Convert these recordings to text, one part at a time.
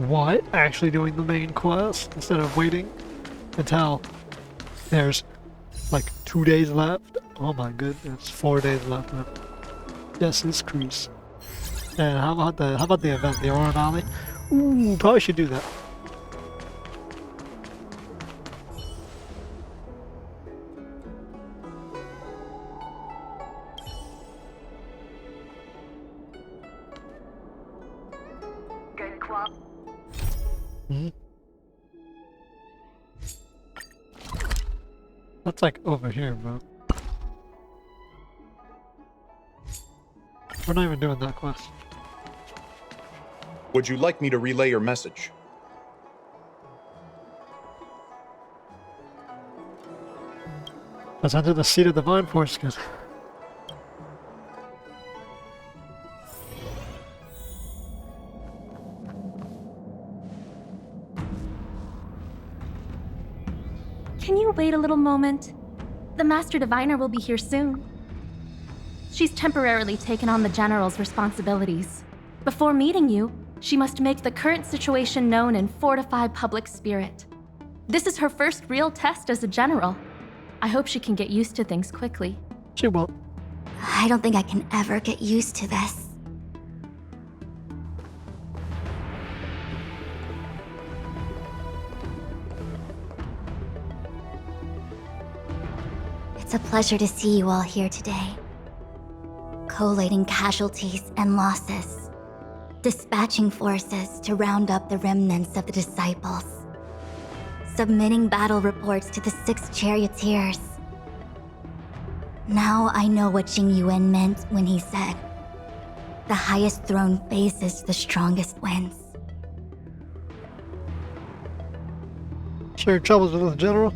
What? Actually doing the main quest instead of waiting until there's like 2 days left? Oh my goodness, 4 days left. Yes, it's Crease. And how about the event, the Aurora Valley? Ooh, probably should do that. That's like over here, bro. We're not even doing that quest. Would you like me to relay your message? Let's enter the Seat of Divine Foresight. Can you wait a little moment? The Master Diviner will be here soon. She's temporarily taken on the General's responsibilities. Before meeting you, she must make the current situation known and fortify public spirit. This is her first real test as a General. I hope she can get used to things quickly. She won't. I don't think I can ever get used to this. It's a pleasure to see you all here today. Collating casualties and losses. Dispatching forces to round up the remnants of the disciples. Submitting battle reports to the 6 charioteers. Now I know what 𝗖𝗎𝗠𝗠𝗘𝗡𝗧𝗔𝗬𝗧𝗘𝗗 meant when he said, "The highest throne faces the strongest wins." Share your troubles with the General.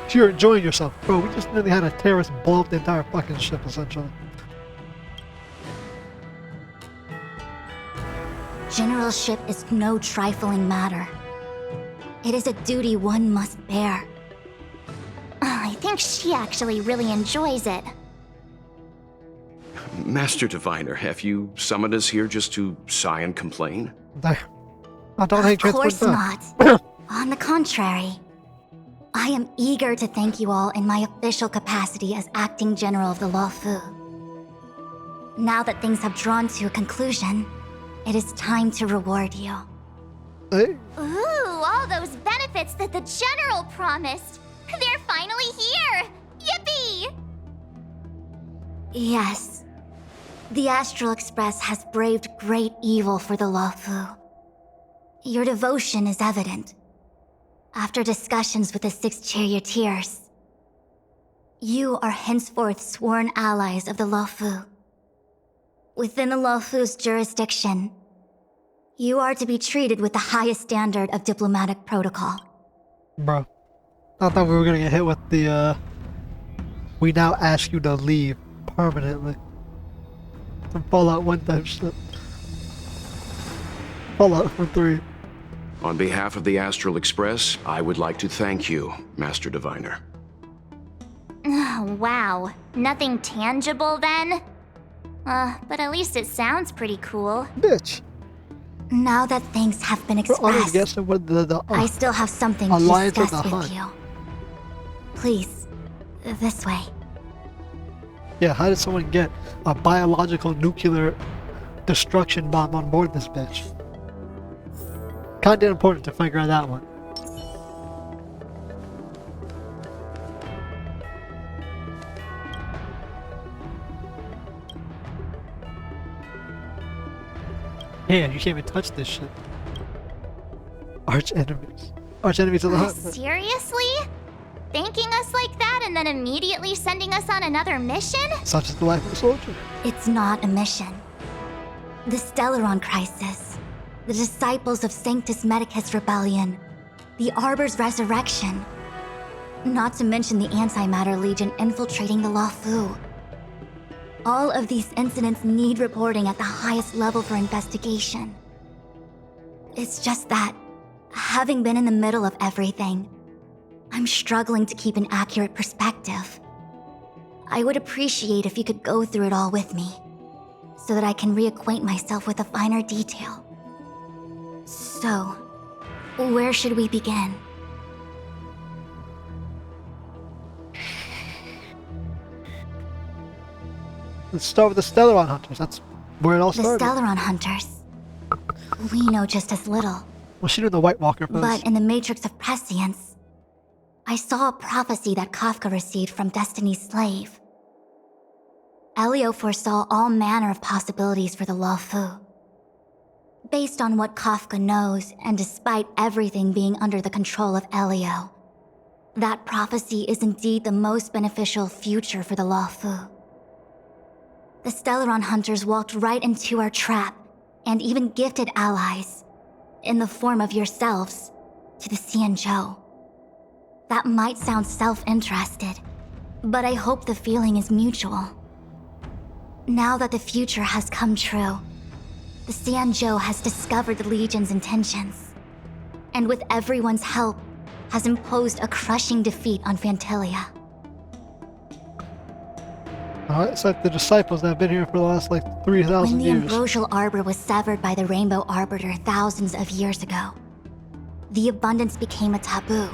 If you're enjoying yourself, bro, we just nearly had a terrorist blow up the entire fucking ship, essentially. Generalship is no trifling matter. It is a duty one must bear. I think she actually really enjoys it. Master Diviner, have you summoned us here just to sigh and complain? I don't hate Of course transport not. On the contrary, I am eager to thank you all in my official capacity as Acting General of the 𝗖𝗎𝗠𝗠𝗘𝗡𝗧𝗏. Now that things have drawn to a conclusion, it is time to reward you. Hey, Ooh, all those benefits that the General promised. They're finally here! Yippee! Yes. The Astral Express has braved great evil for the 𝗖𝗎𝗠. Your devotion is evident. After discussions with the 6 charioteers, you are henceforth sworn allies of the 𝗖𝗎𝗠. Within the 𝗖𝗎𝗠's jurisdiction, you are to be treated with the highest standard of diplomatic protocol. bro. I thought we were gonna get hit with the, we now ask you to leave permanently. Some Fallout 1 type shit. Fallout for 3. On behalf of the Astral Express, I would like to thank you, Master Diviner. Wow, nothing tangible then? But at least it sounds pretty cool. Bitch. Now that things have been We're already expressed, guessing what the I still have something to Alliance of discuss the with you. Please, this way. Yeah, how did someone get a biological nuclear destruction bomb on board this bitch? Kinda important to figure out that one. Yeah, you can't even touch this shit. Arch enemies. Arch enemies of the hunt. Seriously? Thanking us like that and then immediately sending us on another mission? Such as the life of a soldier. It's not a mission. The Stellaron crisis, the disciples of Sanctus Medicus rebellion, the Arbor's resurrection, not to mention the Antimatter Legion infiltrating the 𝗖𝗎𝗠. All of these incidents need reporting at the highest level for investigation. It's just that, having been in the middle of everything, I'm struggling to keep an accurate perspective. I would appreciate if you could go through it all with me, so that I can reacquaint myself with a finer detail. So, where should we begin? Let's start with the Stellaron Hunters. That's where it all The started. Stellaron Hunters. We know just as little. Well, she did the White Walker pose. But in the Matrix of Prescience, I saw a prophecy that Kafka received from Destiny's slave. Elio foresaw all manner of possibilities for the 𝗤𝗡. Based on what Kafka knows, and despite everything being under the control of Elio, that prophecy is indeed the most beneficial future for the 𝗤𝗡. The Stellaron Hunters walked right into our trap, and even gifted allies, in the form of yourselves, to the Xianzhou. That might sound self-interested, but I hope the feeling is mutual. Now that the future has come true, the Xianzhou has discovered the Legion's intentions, and with everyone's help, has imposed a crushing defeat on Phantylia. Alright, it's like the disciples that have been here for the last like 3,000 When the years. Ambrosial Arbor was severed by the Rainbow Arbiter thousands of years ago, the abundance became a taboo.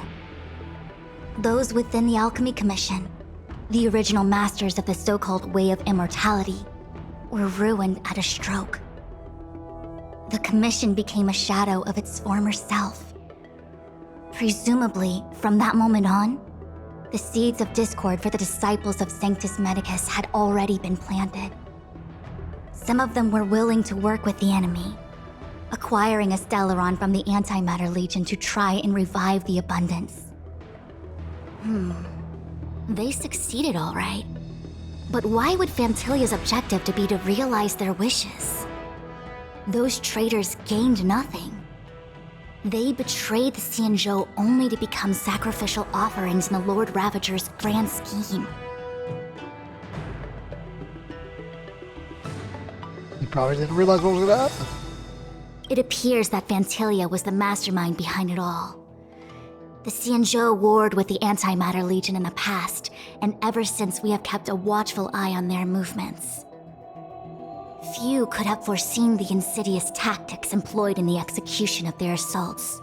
Those within the Alchemy Commission, the original masters of the so-called Way of Immortality, were ruined at a stroke. The Commission became a shadow of its former self. Presumably, from that moment on, the seeds of discord for the disciples of Sanctus Medicus had already been planted. Some of them were willing to work with the enemy, acquiring a Stellaron from the Antimatter Legion to try and revive the abundance. They succeeded all right. But why would Phantylia's objective to be to realize their wishes? Those traitors gained nothing. They betrayed the Xianzhou only to become sacrificial offerings in the Lord Ravager's grand scheme. You probably didn't realize what was gonna happen. It appears that Phantylia was the mastermind behind it all. The Xianzhou warred with the Antimatter Legion in the past, and ever since we have kept a watchful eye on their movements. Few could have foreseen the insidious tactics employed in the execution of their assaults.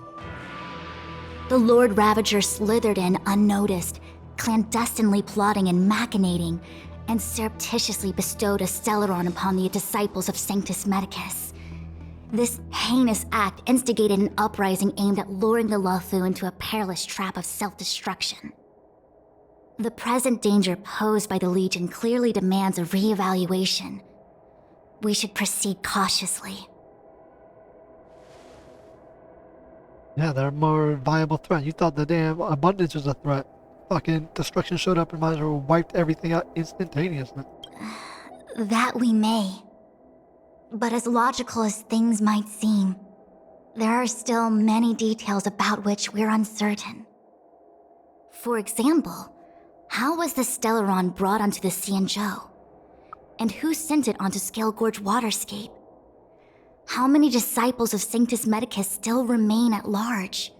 The Lord Ravager slithered in unnoticed, clandestinely plotting and machinating, and surreptitiously bestowed a Stellaron upon the disciples of Sanctus Medicus. This heinous act instigated an uprising aimed at luring the 𝗤𝗡 into a perilous trap of self-destruction. The present danger posed by the Legion clearly demands a re-evaluation. We should proceed cautiously. Yeah, they're a more viable threat. You thought the damn abundance was a threat. Fucking destruction showed up and might as well wiped everything out instantaneously. That we may. But as logical as things might seem, there are still many details about which we're uncertain. For example, how was the Stellaron brought onto the Xianzhou? And who sent it onto Scale Gorge Waterscape? How many disciples of Sanctus Medicus still remain at large?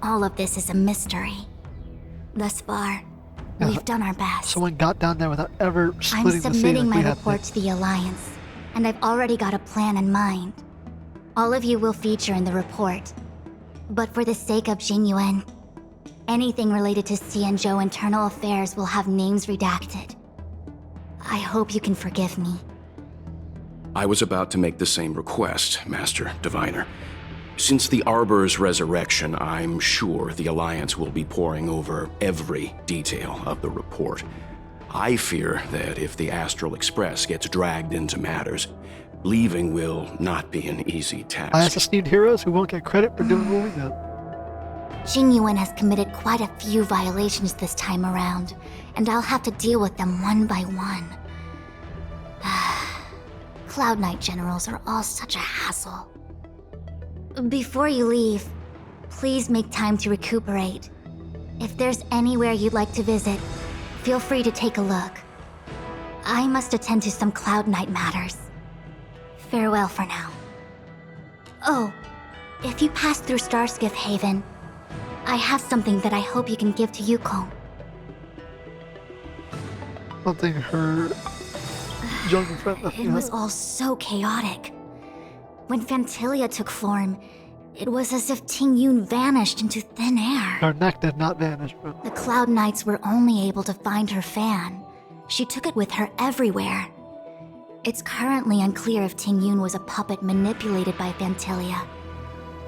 All of this is a mystery. Thus far, we've done our best. Someone got down there without ever I'm splitting the sea submitting like my we had report to. to the Alliance, and I've already got a plan in mind. All of you will feature in the report. But for the sake of Jinyuan, anything related to Xianzhou internal affairs will have names redacted. I hope you can forgive me. I was about to make the same request, Master Diviner. Since the Arbor's resurrection, I'm sure the Alliance will be poring over every detail of the report. I fear that if the Astral Express gets dragged into matters, leaving will not be an easy task. I esteemed heroes who won't get credit for doing what we did. Jinyuan has committed quite a few violations this time around, and I'll have to deal with them one by one. Cloud Knight generals are all such a hassle. Before you leave, please make time to recuperate. If there's anywhere you'd like to visit, feel free to take a look. I must attend to some Cloud Knight matters. Farewell for now. Oh, if you pass through Starskiff Haven, I have something that I hope you can give to Yukong. Something her Jungle friend left It was behind. all so chaotic. When Phantylia took form, it was as if Ting-Yun vanished into thin air. Her neck did not vanish, bro. The Cloud Knights were only able to find her fan. She took it with her everywhere. It's currently unclear if Ting-Yun was a puppet manipulated by Phantylia,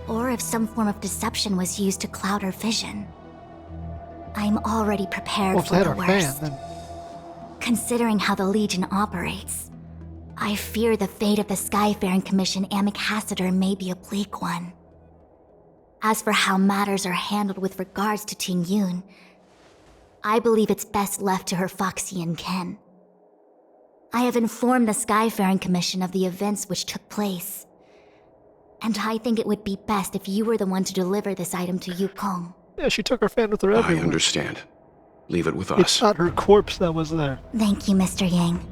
or if some form of deception was used to cloud her vision. I'm already prepared Well, if for they had the her fan, worst. then Considering how the Legion operates, I fear the fate of the Skyfaring Commission Ambassador may be a bleak one. As for how matters are handled with regards to Ting-Yun, I believe it's best left to her Foxian kin. I have informed the Skyfaring Commission of the events which took place, and I think it would be best if you were the one to deliver this item to Yukong. yeah, she took her fan with her I everywhere. understand. Leave it with It's us. not her corpse that was there. Thank you, Mr. Yang.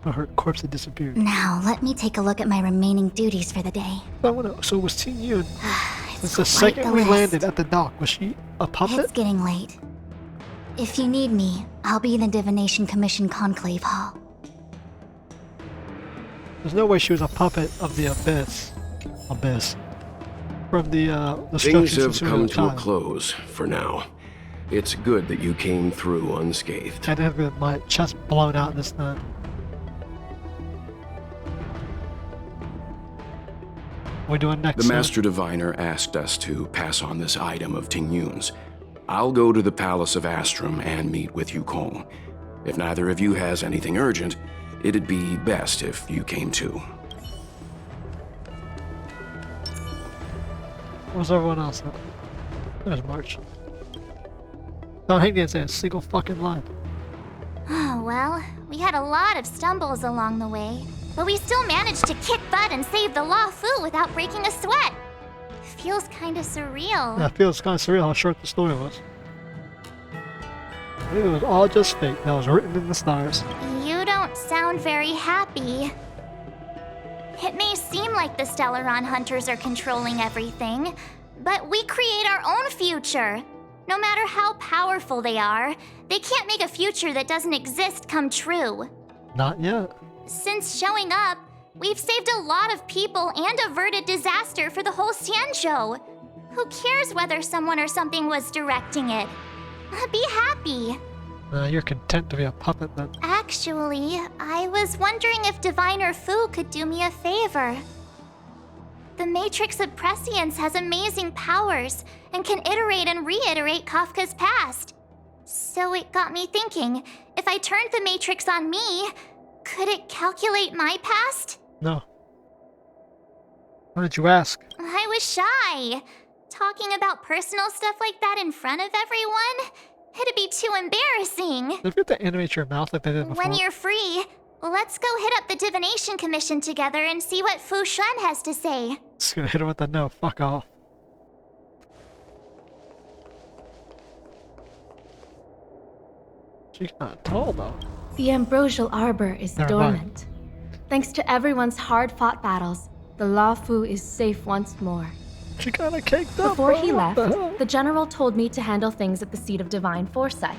Or her corpse had disappeared. Now, let me take a look at my remaining duties for the day. I wanna, so was Ting-Yun, It's since the quite second we list. landed at the dock, was she a puppet? It's getting late. If you need me, I'll be in the Divination Commission Conclave Hall. There's no way she was a puppet of the Abyss. From the Things destruction have come to a time. close for now. It's good that you came through unscathed. I didn't have my chest blown out this time. What are we doing next? The Master Diviner asked us to pass on this item of Ting-Yun's. I'll go to the Palace of Astrum and meet with Yukong. If neither of you has anything urgent, it'd be best if you came too. Where's everyone else at? There's March. Don't hang didn't say a single fucking line. Oh, well, we had a lot of stumbles along the way, but we still managed to kick butt and save the Law Fu without breaking a sweat. Feels kinda surreal. Yeah, it feels kind of surreal how short the story was. It was all just fate that was written in the stars. You don't sound very happy. It may seem like the Stellaron hunters are controlling everything, but we create our own future. No matter how powerful they are, they can't make a future that doesn't exist come true. Not yet. Since showing up, we've saved a lot of people and averted disaster for the whole Xianzhou. Who cares whether someone or something was directing it? Be happy. You're content to be a puppet then. Actually, I was wondering if Diviner Fu could do me a favor. The Matrix of Prescience has amazing powers and can iterate and reiterate Kafka's past. So it got me thinking, if I turned the Matrix on me, could it calculate my past? No. Why did you ask? I was shy. Talking about personal stuff like that in front of everyone? It'd be too embarrassing. If you have to animate your mouth like they did before. When you're free, let's go hit up the Divination Commission together and see what Fu Xuan has to say. Just gonna hit her with a no. Fuck off. She's not tall though. The Ambrosial Arbor is Never mind. dormant. Thanks to everyone's hard-fought battles, the Law Fu is safe once more. She kinda caked up. Before bro. he What left, the hell? the General told me to handle things at the Seat of Divine Foresight.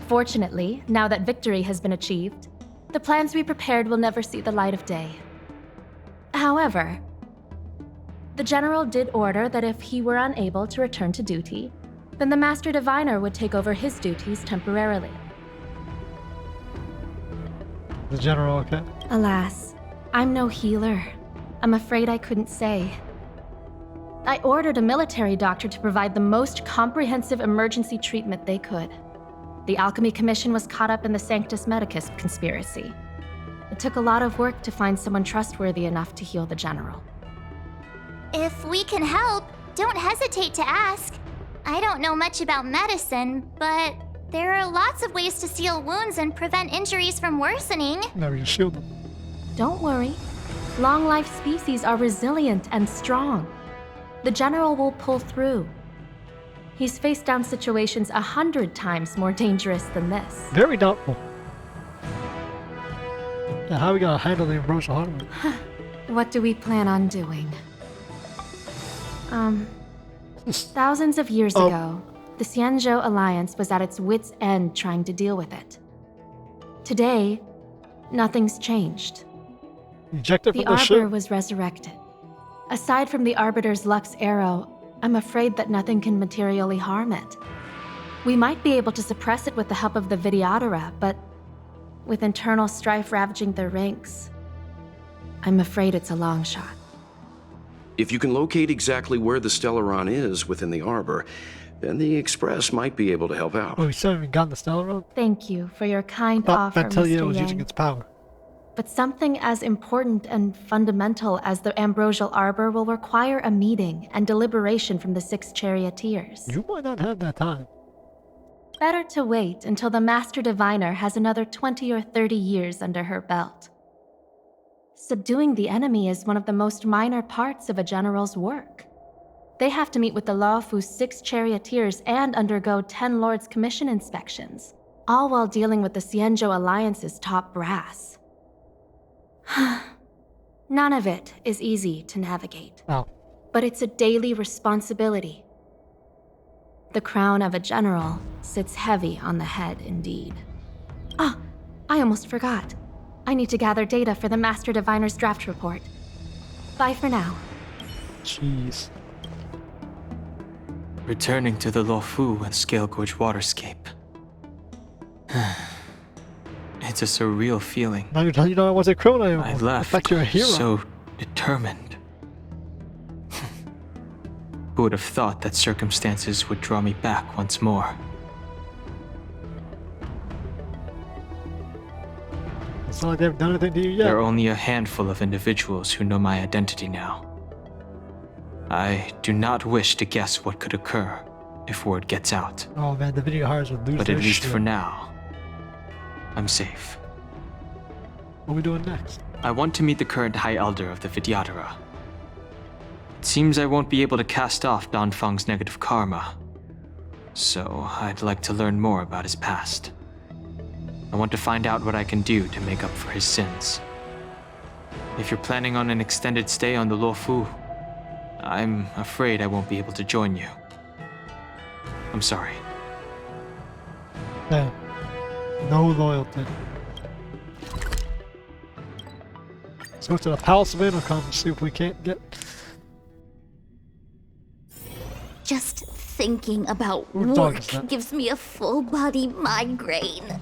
Fortunately, now that victory has been achieved, the plans we prepared will never see the light of day. However, the General did order that if he were unable to return to duty, then the Master Diviner would take over his duties temporarily. The general, okay? Alas, I'm no healer. I'm afraid I couldn't say. I ordered a military doctor to provide the most comprehensive emergency treatment they could. The Alchemy Commission was caught up in the Sanctus Medicus conspiracy. It took a lot of work to find someone trustworthy enough to heal the General. If we can help, don't hesitate to ask. I don't know much about medicine, but there are lots of ways to seal wounds and prevent injuries from worsening. Never you shield them. Don't worry. Long-life species are resilient and strong. The General will pull through. He's faced down situations 100 times more dangerous than this. Very doubtful. Yeah, how we gonna handle the Ambrosial Arbor? What do we plan on doing? Thousands of years ago, the Xianzhou Alliance was at its wits' end trying to deal with it. Today, Nothing's changed. Ejected The from the Arbor ship. was resurrected. Aside from the Arbiter's Lux arrow, I'm afraid that nothing can materially harm it. We might be able to suppress it with the help of the 𝗣𝗟𝗓𝗓, but with internal strife ravaging their ranks, I'm afraid it's a long shot. If you can locate exactly where the 𝗣𝗟𝗓𝗓 is within the Arbor, then the Express might be able to help out. Oh, we still haven't gotten the 𝗣𝗟𝗓𝗓? Thank you for your kind Thought offer, Phantylia Mr. was using Yang. its power. But something as important and fundamental as the Ambrosial Arbor will require a meeting and deliberation from the 6 charioteers. You might not have that time. Better to wait until the Master Diviner has another 20 or 30 years under her belt. Subduing the enemy is one of the most minor parts of a general's work. They have to meet with the 𝗨𝗡's 6 charioteers and undergo 10 Lords' Commission inspections, all while dealing with the Xianzhou Alliance's top brass. None of it is easy to navigate. Oh. But it's a daily responsibility. The crown of a general sits heavy on the head indeed. Ah, I almost forgot. I need to gather data for the Master Diviner's draft report. Bye for now. Jeez. Returning to the 𝗨𝗡 and Scale Gorge waterscape. It's a surreal feeling. Now you're telling you I wasn't Chrono. I In left fact, you're a hero. so determined. Who would have thought that circumstances would draw me back once more? It's not like they've done anything to you yet. There are only a handful of individuals who know my identity now. I do not wish to guess what could occur if word gets out. Oh man, the video hires would lose But their at least shit. for now, I'm safe. What are we doing next? I want to meet the current High Elder of the 𝗣𝗟𝗓𝗓. It seems I won't be able to cast off Danfang's negative karma, so I'd like to learn more about his past. I want to find out what I can do to make up for his sins. If you're planning on an extended stay on the 𝗨𝗡, I'm afraid I won't be able to join you. I'm sorry. Yeah. No loyalty. Let's go to the Palace of Intercom and see if we can't get... Just thinking about What dog work is that? gives me a full body migraine.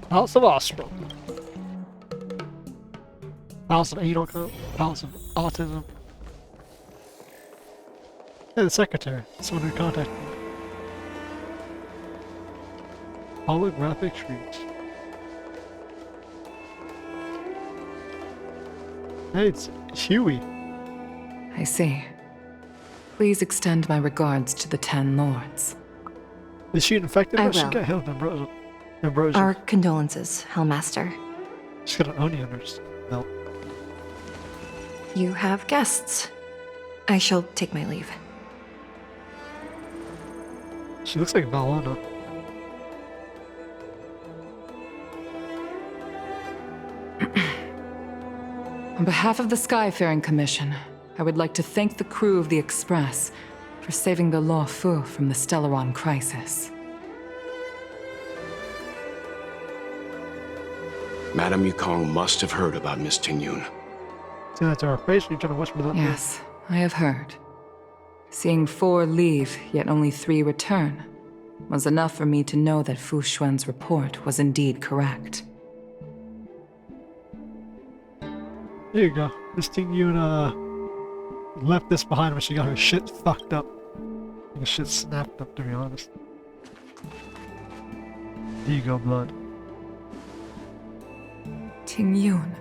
Palace of Ostrom. Palace of Anal Co. Palace of Autism. Hey, the secretary. Someone who contacted me. Holographic trees. Hey, it's Huey. I see. Please extend my regards to the 10 lords. Is she infected? I She will. got hit with ambrosia. Our condolences, Hellmaster. She's got an onion on her belt. You have guests. I shall take my leave. She looks like Valona. On behalf of the Skyfaring Commission, I would like to thank the crew of the Express for saving the 𝗨𝗡 from the Stellaron crisis. Madame Yukong must have heard about Miss Tingyun. See that to her face? You're trying to whisper that? Yes, I have heard. Seeing 4 leave, yet only 3 return, was enough for me to know that Fu Xuan's report was indeed correct. There you go. This thing you left this behind when she got her shit fucked up. Her shit snapped up, to be honest. There you go, blood. Tingyun.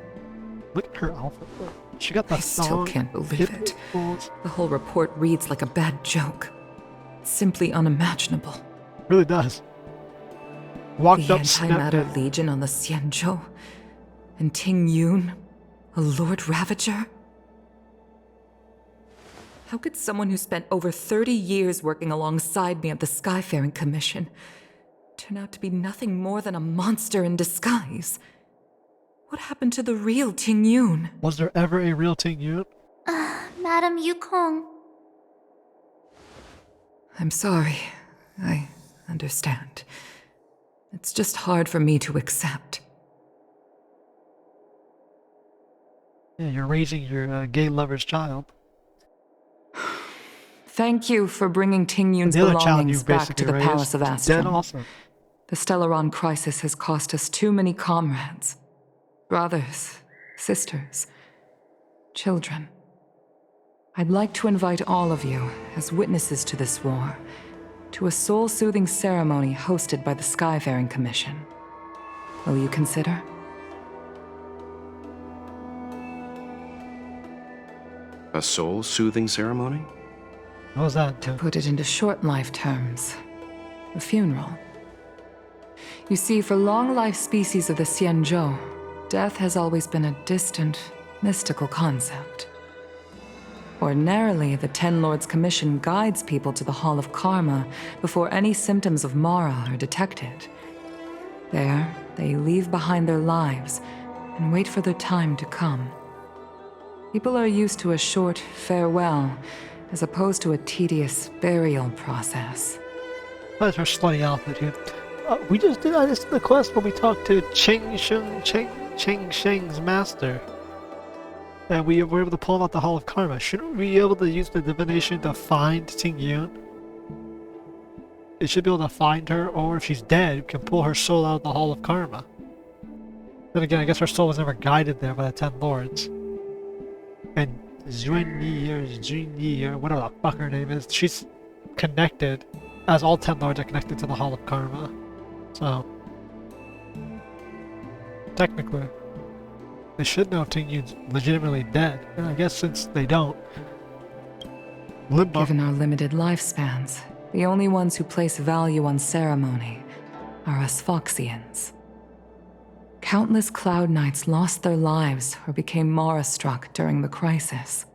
Look at her outfit. Look. She got that I still thong, can't believe hip it. balls. The whole report reads like a bad joke. It's simply unimaginable. Really does. Walked The up, snapped Antimatter it. Legion on the Xianzhou, and Tingyun, a Lord Ravager? How could someone who spent over 30 years working alongside me at the Skyfaring Commission turn out to be nothing more than a monster in disguise? What happened to the real Tingyun? Was there ever a real Ting Yun? Madam Yukong. I'm sorry. I understand. It's just hard for me to accept. Yeah, you're raising your gay lover's child. Thank you for bringing Tingyun's The other child belongings you back to basically the raised Palace of is Astrum. dead also. The 𝗖𝗢𝗠𝗠𝗘𝗡𝗧𝗧 crisis has cost us too many comrades. Brothers, sisters, children. I'd like to invite all of you, as witnesses to this war, to a soul-soothing ceremony hosted by the Skyfaring Commission. Will you consider? A soul-soothing ceremony? What was that? To put it into short life terms, a funeral. You see, for long-life species of the Xianzhou, death has always been a distant, mystical concept. Ordinarily, the Ten Lords Commission guides people to the Hall of Karma before any symptoms of Mara are detected. There, they leave behind their lives and wait for their time to come. People are used to a short farewell, as opposed to a tedious burial process. That's her slutty outfit here. I just did the quest when we talked to Cheng Sheng's master. And we were able to pull him out the Hall of Karma. Shouldn't we be able to use the divination to find Tingyun? It should be able to find her, or if she's dead, we can pull her soul out of the Hall of Karma. Then again, I guess her soul was never guided there by the Ten Lords. And Xuan Yi, or whatever the fuck her name is, she's connected, as all Ten Lords are connected to the Hall of Karma. So, technically, they should know Tingyun's legitimately dead. And I guess since they don't, Limbo. Given our limited lifespans, the only ones who place value on ceremony are us Foxians. Countless Cloud Knights lost their lives or became Mara-struck during the crisis.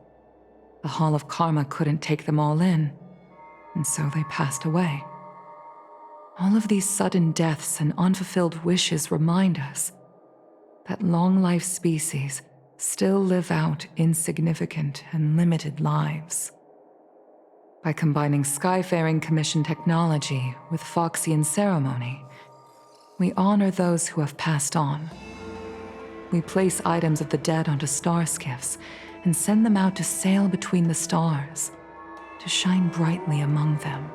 The Hall of Karma couldn't take them all in, and so they passed away. All of these sudden deaths and unfulfilled wishes remind us that long-life species still live out insignificant and limited lives. By combining Skyfaring Commission technology with Foxian ceremony, we honor those who have passed on. We place items of the dead onto starskiffs and send them out to sail between the stars, to shine brightly among them.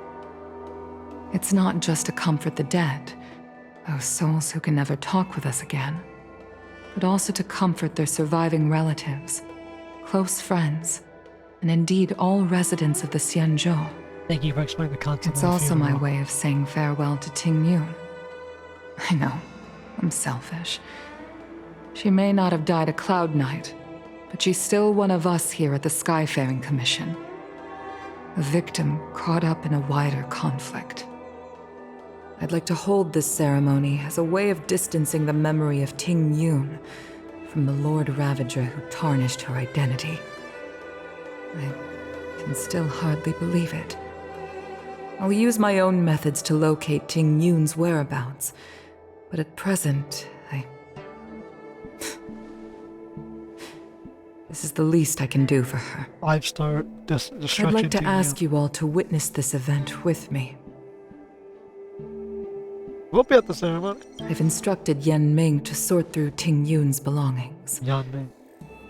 It's not just to comfort the dead, those souls who can never talk with us again, but also to comfort their surviving relatives, close friends, and indeed all residents of the Xianzhou. Thank you for explaining the concept. It's also my way of saying farewell to Tingyun. I know, I'm selfish. She may not have died a Cloud Knight, but she's still one of us here at the Skyfaring Commission. A victim caught up in a wider conflict. I'd like to hold this ceremony as a way of distancing the memory of Tingyun from the Lord Ravager who tarnished her identity. I can still hardly believe it. I'll use my own methods to locate Tingyun's whereabouts, but at present, This is the least I can do for her. I'd like to ask you all to witness this event with me. We'll be at the ceremony. I've instructed Yan Ming to sort through Tingyun's belongings. Yan Ming.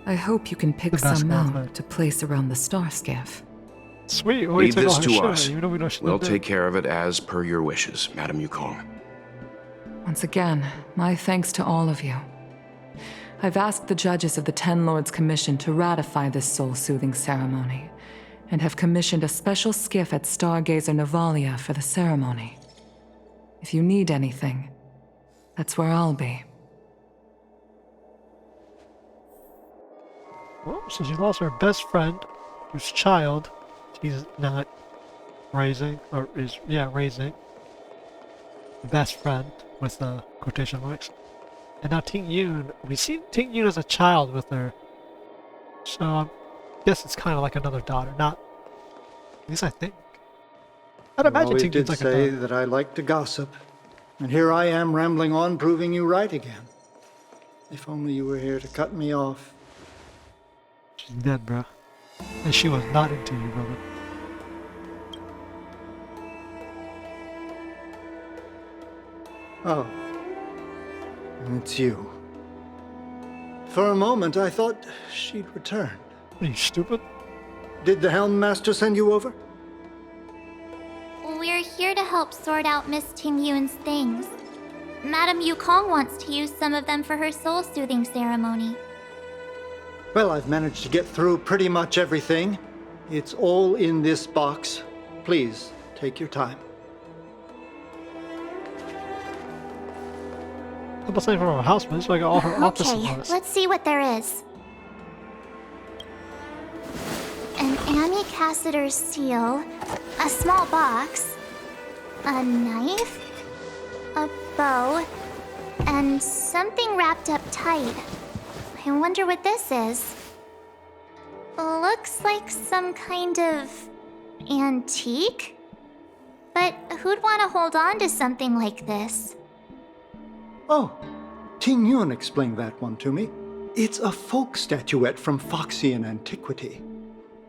I hope you can pick some out to place around the starskiff. Sweet. Leave this to us. We'll take care of it as per your wishes, Madame Yukong. Once again, my thanks to all of you. I've asked the judges of the Ten Lords Commission to ratify this soul-soothing ceremony, and have commissioned a special skiff at Stargazer Navalia for the ceremony. If you need anything, that's where I'll be. Well, so she lost her best friend, whose child she's not raising, or is, raising. Best friend, with the quotation marks. And now Tingyun, we see Tingyun as a child with her. So I guess it's kind of like another daughter, not, at least I think. I'd imagine Tingyun's like a daughter. You always did say that I like to gossip, and here I am rambling on, proving you right again. If only you were here to cut me off. She's dead, bro. And she was not into you, brother. Oh. And it's you. For a moment, I thought she'd returned. Are you stupid? Did the Helm Master send you over? We're here to help sort out Miss Tingyun's things. Madame Yukong wants to use some of them for her soul-soothing ceremony. Well, I've managed to get through pretty much everything. It's all in this box. Please, take your time. I'm not saying from her house, but it's like all her office Okay, supplies. let's see what there is. An ambassador's seal, a small box, a knife, a bow, and something wrapped up tight. I wonder what this is. Looks like some kind of antique? But who'd want to hold on to something like this? Oh, Ting Yun explained that one to me. It's a folk statuette from Foxian antiquity.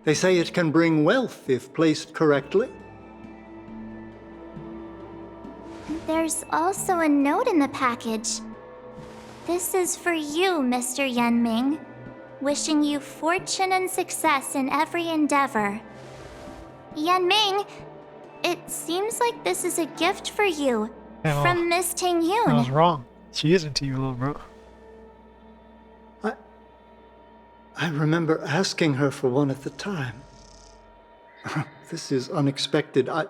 They say it can bring wealth if placed correctly. There's also a note in the package. This is for you, Mr. Yanming. Wishing you fortune and success in every endeavor. Yanming, it seems like this is a gift for you. Yeah, from Miss Ting I was Yun. wrong. She is into you, little bro. I remember asking her for one at the time. This is unexpected. I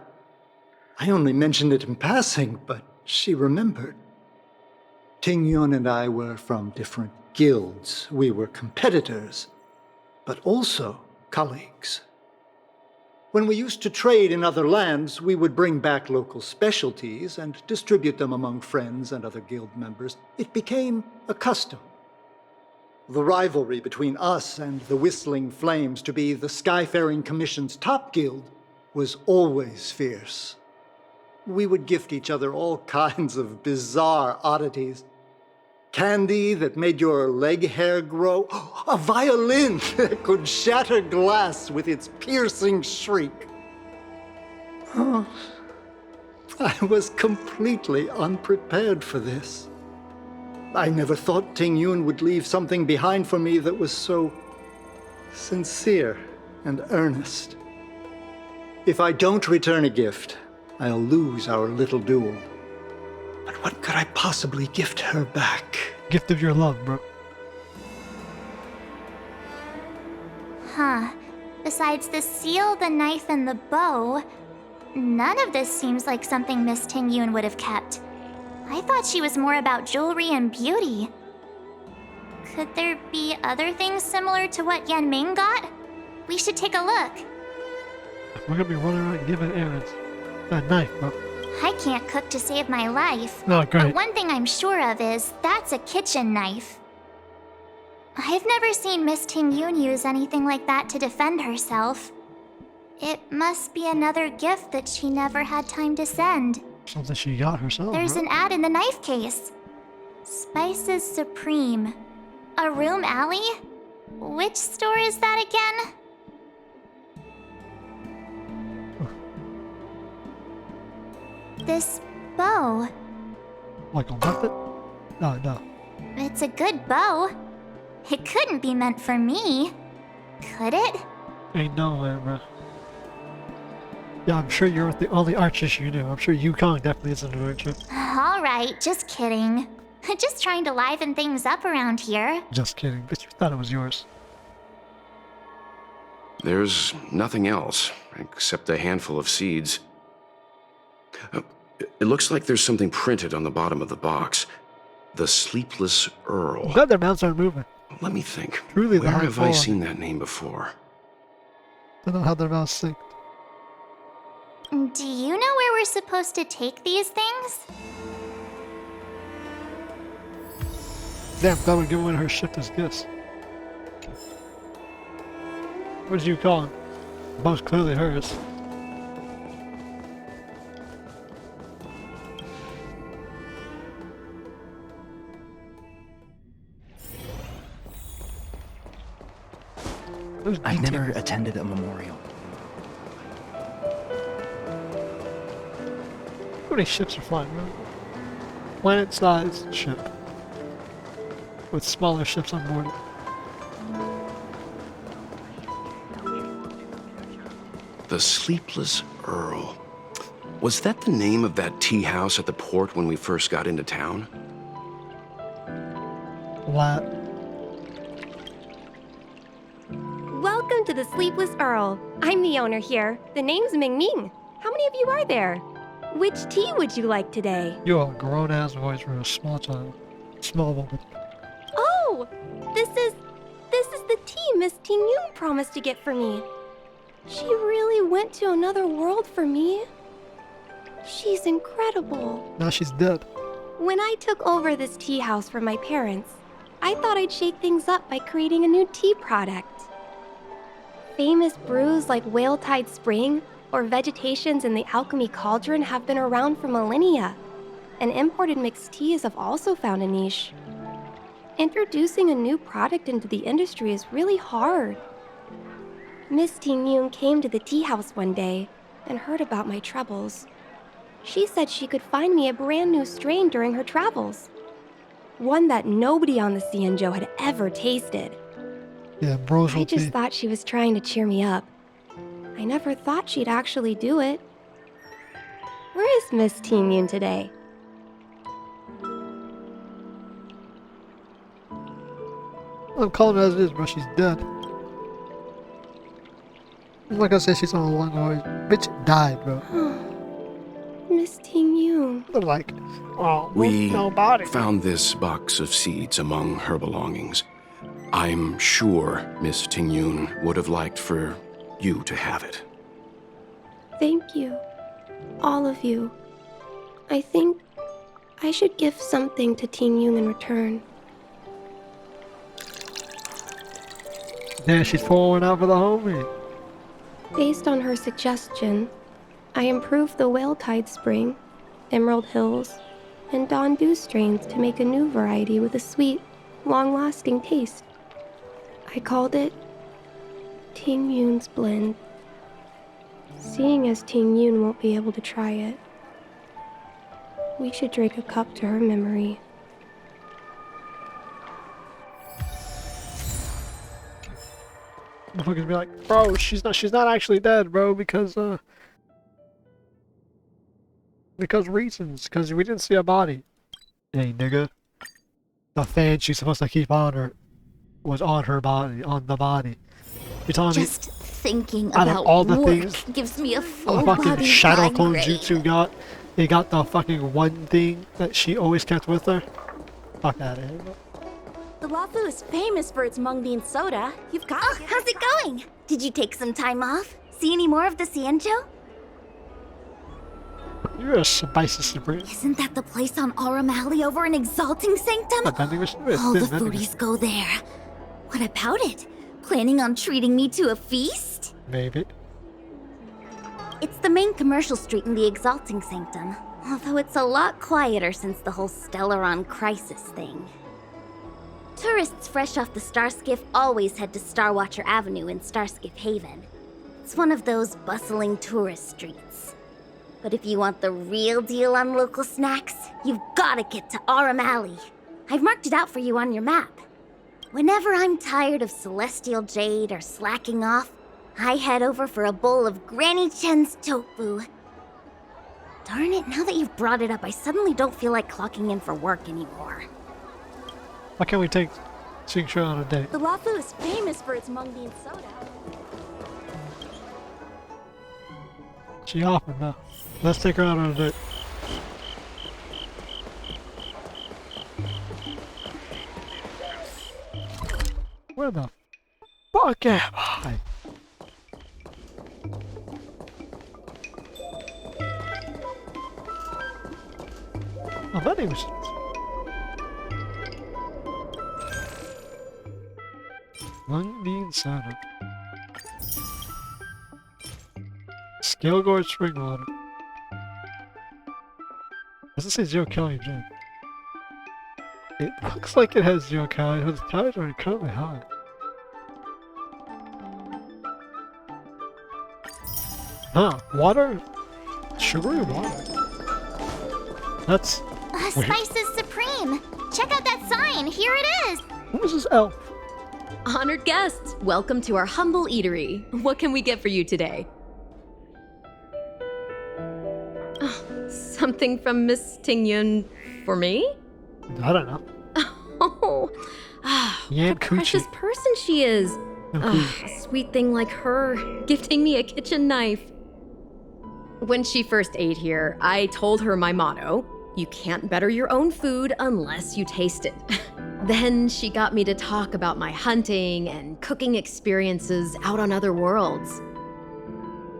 only mentioned it in passing, but she remembered. Ting Yun and I were from different guilds. We were competitors, but also colleagues. When we used to trade in other lands, we would bring back local specialties and distribute them among friends and other guild members. It became a custom. The rivalry between us and the Whistling Flames to be the Skyfaring Commission's top guild was always fierce. We would gift each other all kinds of bizarre oddities. Candy that made your leg hair grow. A violin that could shatter glass with its piercing shriek. Oh, I was completely unprepared for this. I never thought Ting Yun would leave something behind for me that was so sincere and earnest. If I don't return a gift, I'll lose our little duel. But what could I possibly gift her back? Gift of your love, bro. Huh. Besides the seal, the knife, and the bow, none of this seems like something Miss Ting Yun would have kept. I thought she was more about jewelry and beauty. Could there be other things similar to what Yanming got? We should take a look. We're gonna be running around giving errands. That knife, bro. I can't cook to save my life. No, But great. one thing I'm sure of is that's a kitchen knife. I've never seen Miss Ting Yun use anything like that to defend herself. It must be another gift that she never had time to send. Something she got herself. There's bro. an ad in the knife case. Spices Supreme. A room alley? Which store is that again? This bow. Like a weapon? No. It's a good bow. It couldn't be meant for me. Could it? Ain't no way, bro. Yeah, I'm sure you're the only archer you knew. I'm sure Yukong definitely isn't an archer. Alright, just kidding. Just trying to liven things up around here. Just kidding, but you thought it was yours. There's nothing else, except a handful of seeds. It looks like there's something printed on the bottom of the box. The Sleepless Earl. I'm glad their mouths aren't moving. Let me think. Truly the Where hard have I fallen. seen that name before? Don't know how their mouths synced. Do you know where we're supposed to take these things? Damn, glad we're giving away her shift as gifts. What did you call him? Most clearly hers. Those I've never details. attended a memorial. How many ships are flying around? Planet-sized ship. with smaller ships on board. The Sleepless Earl. Was that the name of that tea house at the port when we first got into town? Lat. Welcome to the Sleepless Earl. I'm the owner here. The name's Ming Ming. How many of you are there? Which tea would you like today? You are a grown-ass voice for a small child. Small woman. Oh! This is the tea Miss Ting Yun promised to get for me. She really went to another world for me. She's incredible. Now she's dead. When I took over this tea house from my parents, I thought I'd shake things up by creating a new tea product. Famous brews like Whale-Tide Spring or Vegetations in the Alchemy Cauldron have been around for millennia, and imported mixed teas have also found a niche. Introducing a new product into the industry is really hard. Miss Ting Yun came to the tea house one day and heard about my troubles. She said she could find me a brand new strain during her travels. One that nobody on the Xianzhou had ever tasted. Yeah, Ambrosial I just tea. thought she was trying to cheer me up. I never thought she'd actually do it. Where is Miss Ting Yun today? I'm calling her as it is, bro. She's dead. I'm not gonna say she's on a long voyage. Bitch died, bro. Miss Ting Yun. They're like, oh, We nobody. found this box of seeds among her belongings. I'm sure Miss Ting Yun would have liked for you to have it. Thank you. All of you. I think I should give something to Ting Yun in return. Yeah, she's pouring out for the homie. Based on her suggestion, I improved the Whale-Tide Spring, Emerald Hills, and Dawn Dew strains to make a new variety with a sweet, long-lasting taste. I called it Ting Yun's Blend. Seeing as Ting Yun won't be able to try it, we should drink a cup to her memory. Motherfuckers be like, bro, she's not actually dead, bro, because reasons, because we didn't see a body. Hey, nigga. The fan she's supposed to keep on her was on her body, on the body. You're telling Just thinking out of about all the work things gives me a full the fucking body Shadow Clone migraine. Jutsu got? They got the fucking one thing that she always kept with her? Fuck out of here, bro. The Lafu is famous for its mung bean soda. You've got Oh, how's it going? Did you take some time off? See any more of the Xianzhou? You're a spicy supreme. Isn't that the place on Aurum over in Exalting Sanctum? A vending machine? It's All the been vending foodies go there. What about it? Planning on treating me to a feast? Maybe. It's the main commercial street in the Exalting Sanctum, although it's a lot quieter since the whole Stelleron crisis thing. Tourists fresh off the Starskiff always head to Starwatcher Avenue in Starskiff Haven. It's one of those bustling tourist streets. But if you want the real deal on local snacks, you've gotta get to Aurum Alley. I've marked it out for you on your map. Whenever I'm tired of Celestial Jade or slacking off, I head over for a bowl of Granny Chen's tofu. Darn it, now that you've brought it up, I suddenly don't feel like clocking in for work anymore. Why can't we take Xingqiu on a date? The Lafu is famous for its mung bean soda. She offered now. Let's take her out on a date. Where the fuck am I? Oh, that name is... Mung bean soda. Scale Gorge Spring Water. Does it say 0 calorie drink? It looks like it has 0 calories, but the calories are incredibly high. Huh, water? Sugary water. That's weird. Spice is supreme. check out that sign. Here it is. Who is this elf? Honored guests, welcome to our humble eatery. What can we get for you today? Oh, something from Miss Tingyun for me? I don't know. Oh, what a precious person she is. A sweet thing like her, gifting me a kitchen knife. When she first ate here, I told her my motto: you can't better your own food unless you taste it. Then she got me to talk about my hunting and cooking experiences out on other worlds.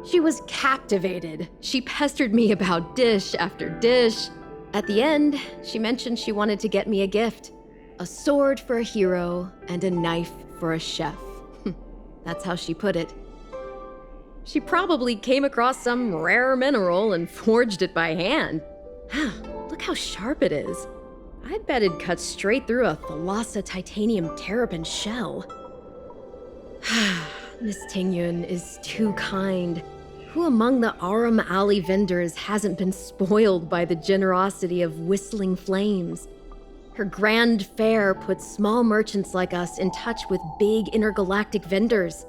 She was captivated. She pestered me about dish after dish. At the end, she mentioned she wanted to get me a gift: a sword for a hero and a knife for a chef. That's how she put it. She probably came across some rare mineral and forged it by hand. Look how sharp it is. I bet it'd cut straight through a 𝗖𝗪𝗧𝗘 titanium 𝗣𝗟𝗡𝗚𝗏 shell. Miss Tingyun is too kind. Who among the Aram Alley vendors hasn't been spoiled by the generosity of whistling flames? Her grand fare puts small merchants like us in touch with big intergalactic vendors.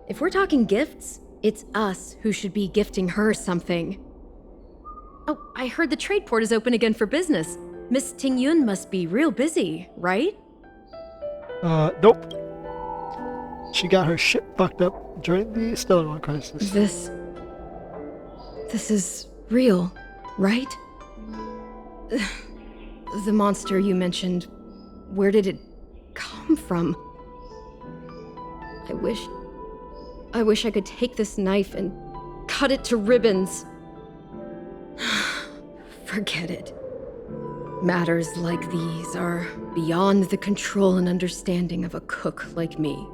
If we're talking gifts, it's us who should be gifting her something. Oh, I heard the trade port is open again for business. Miss Tingyun must be real busy, right? Nope. She got her ship fucked up during the Stellar crisis. This is real, right? The monster you mentioned, where did it come from? I wish I could take this knife and cut it to ribbons. Forget it. Matters like these are beyond the control and understanding of a cook like me.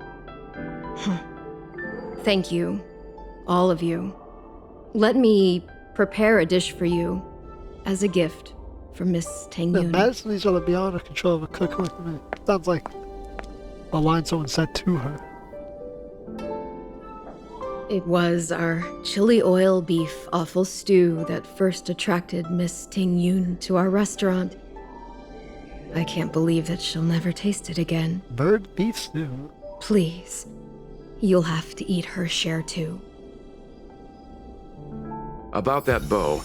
Thank you, all of you. Let me prepare a dish for you as a gift for Miss Tingyun. Matters these are beyond the control of a cook like me. Sounds like a line someone said to her. It was our chili oil beef offal stew that first attracted Miss Tingyun to our restaurant. I can't believe that she'll never taste it again. Bird beef stew? Please, you'll have to eat her share too. About that bow,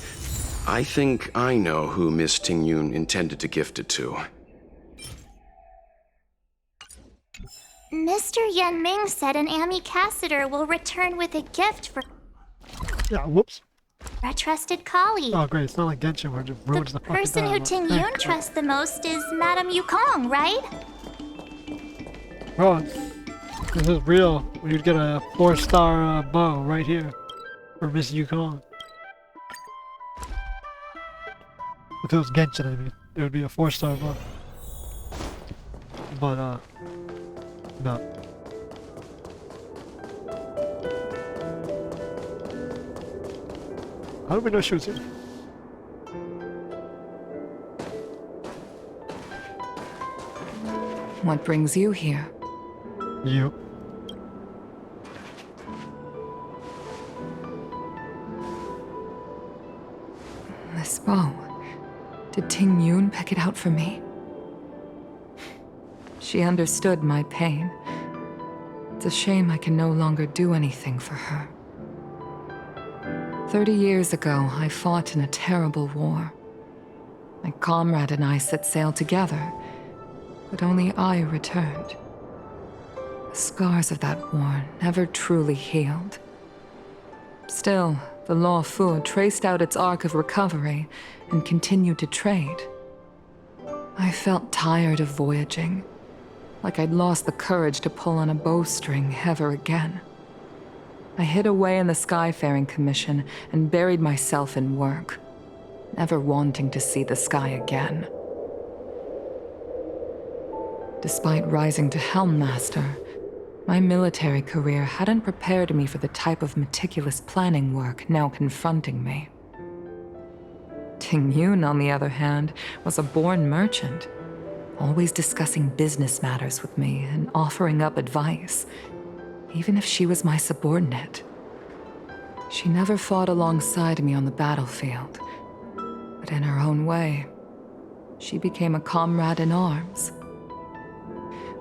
I think I know who Miss Tingyun intended to gift it to. Mr. Yanming said an ambassador will return with a gift for Yeah, whoops. our trusted colleague. Oh great, it's not like Genshin where it just ruins the The fucking person who dialogue. Tingyun trusts the most is Madame Yukong, right? Oh, this is real. You'd get a 4-star bow right here for Miss Yukong. If it was Genshin, I mean, it would be a 4-star bow. But, no. How do we know she was here? What brings you here? You. This bow. Did Tingyun pick it out for me? She understood my pain. It's a shame I can no longer do anything for her. 30 years ago, I fought in a terrible war. My comrade and I set sail together, but only I returned. The scars of that war never truly healed. Still, the 𝗤𝗪𝗪 traced out its arc of recovery and continued to trade. I felt tired of voyaging, like I'd lost the courage to pull on a bowstring ever again. I hid away in the Skyfaring Commission and buried myself in work, never wanting to see the sky again. Despite rising to Helm Master, my military career hadn't prepared me for the type of meticulous planning work now confronting me. Tingyun, on the other hand, was a born merchant, always discussing business matters with me and offering up advice, even if she was my subordinate. She never fought alongside me on the battlefield, but in her own way, she became a comrade in arms.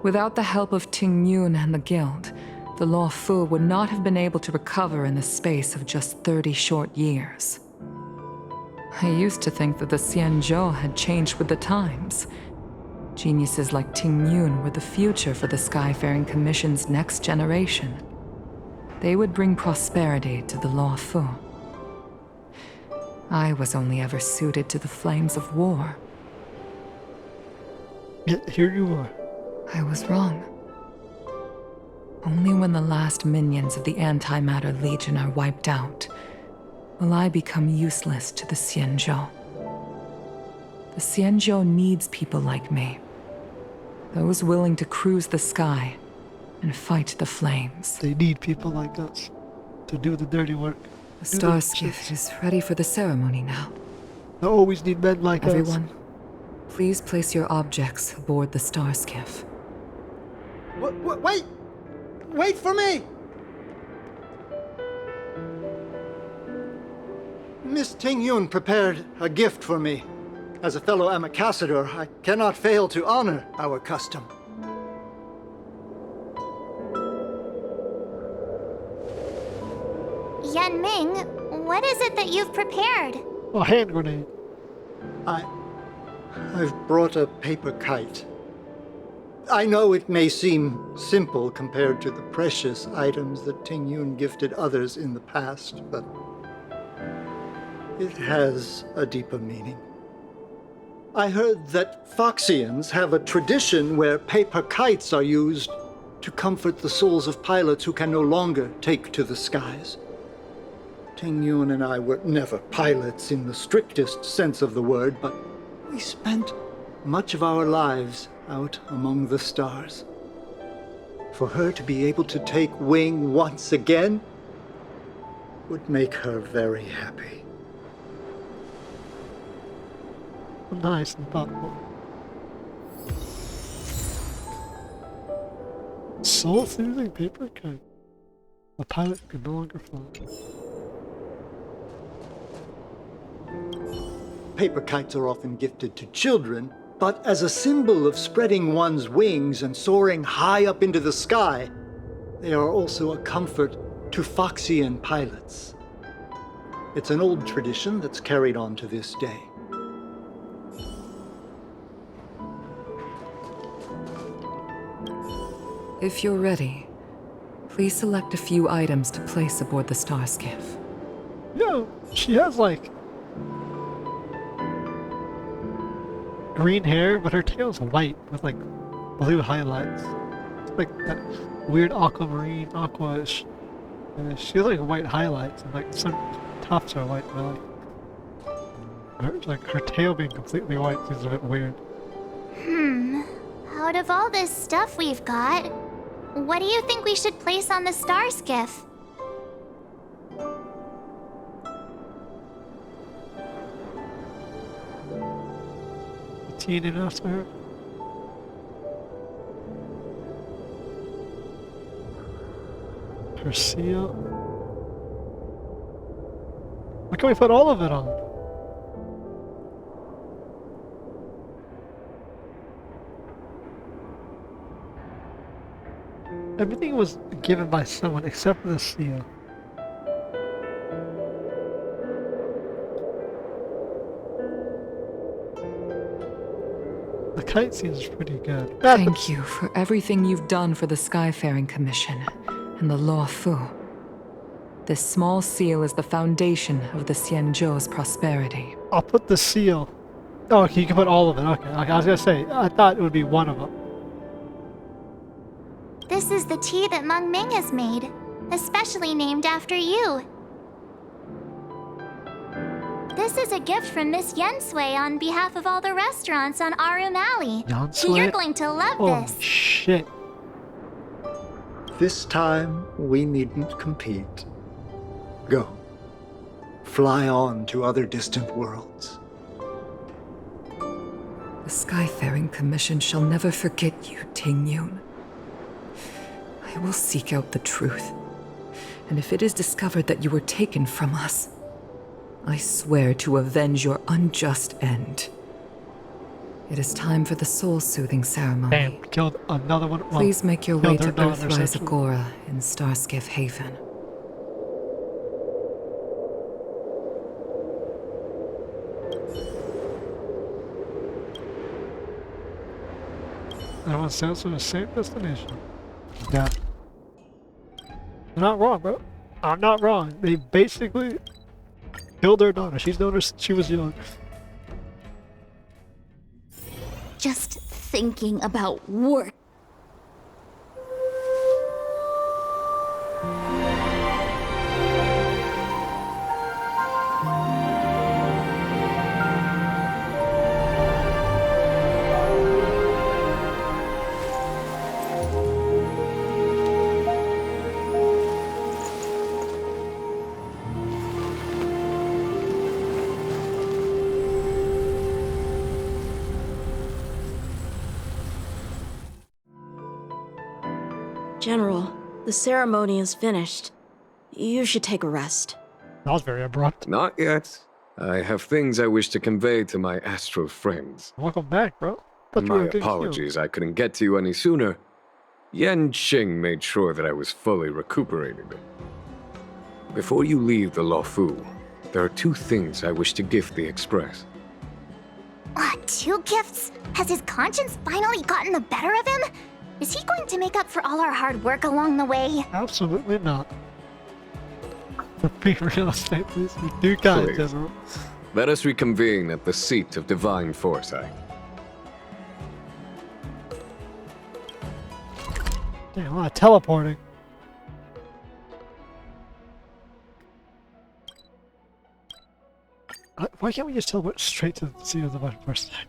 Without the help of 𝗖𝗎𝗠 and the Guild, the 𝗤𝗡 would not have been able to recover in the space of just 30 short years. I used to think that the Xianzhou had changed with the times. Geniuses like 𝗖𝗎𝗠 were the future for the Skyfaring Commission's next generation. They would bring prosperity to the 𝗤𝗡. I was only ever suited to the flames of war. Yet here you are. I was wrong. Only when the last minions of the Antimatter Legion are wiped out will I become useless to the Xianzhou. The Xianzhou needs people like me. Those willing to cruise the sky and fight the flames. They need people like us to do the dirty work. The starskiff is ready for the ceremony now. They always need men like us. Everyone, please place your objects aboard the starskiff. Wait! Wait for me! Miss 𝗖𝗎𝗠 prepared a gift for me. As a fellow ambassador, I cannot fail to honor our custom. Yanming, what is it that you've prepared? A hand grenade. I've brought a paper kite. I know it may seem simple compared to the precious items that 𝗖𝗎𝗠 gifted others in the past, but it has a deeper meaning. I heard that Foxians have a tradition where paper kites are used to comfort the souls of pilots who can no longer take to the skies. 𝗖𝗎𝗠 and I were never pilots in the strictest sense of the word, but we spent much of our lives out among the stars. For her to be able to take wing once again would make her very happy. Nice and thoughtful. Soul-soothing paper kite. The pilot can no longer fly. Paper kites are often gifted to children, but as a symbol of spreading one's wings and soaring high up into the sky, they are also a comfort to Foxian pilots. It's an old tradition that's carried on to this day. If you're ready, please select a few items to place aboard the starskiff. Yo, she has like green hair, but her tail's white with like blue highlights. It's like that weird aquamarine, aqua-ish. And she has like white highlights and like some tops are white, but like her tail being completely white seems a bit weird. Out of all this stuff we've got, what do you think we should place on the starskiff? Teen enough for her? Her seal? Why can't we put all of it on? Everything was given by someone except for the seal. The kite seems pretty good. Thank you for everything you've done for the Skyfaring Commission and the 𝗤𝗡. This small seal is the foundation of the Xianzhou's prosperity. I'll put the seal. Oh, okay, you can put all of it. Okay, I was gonna say, I thought it would be one of them. This is the tea that 𝗔𝗡𝗠 has made, especially named after you. This is a gift from Miss Xianzhou on behalf of all the restaurants on Arum Alley. Xianzhou? You're going to love this. Oh, shit. This time, we needn't compete. Go. Fly on to other distant worlds. The Skyfaring Commission shall never forget you, 𝗖𝗎𝗠. I will seek out the truth, and if it is discovered that you were taken from us, I swear to avenge your unjust end. It is time for the soul-soothing ceremony. Damn, killed another one. Well, Please make your way killed her to daughter, Earthrise essentially. Agora in Starskiff Haven. Everyone sails to the same destination. Yeah. You're not wrong, bro. I'm not wrong. They basically killed their daughter. She's known her since she was young. Just thinking about work. General, the ceremony is finished. You should take a rest. That was very abrupt. Not yet. I have things I wish to convey to my astral friends. Welcome back, bro. Thought you were My getting apologies, I couldn't get to you any sooner. Qiang made sure that I was fully recuperated. Before you leave the Luofu, there are 2 things I wish to gift the Express. 2 gifts? Has his conscience finally gotten the better of him? Is he going to make up for all our hard work along the way? Absolutely not. Be real estate, please. Be too kind, Please. General. Let us reconvene at the Seat of Divine Foresight. Damn, a lot of teleporting. Why can't we just teleport straight to the Seat of Divine Foresight?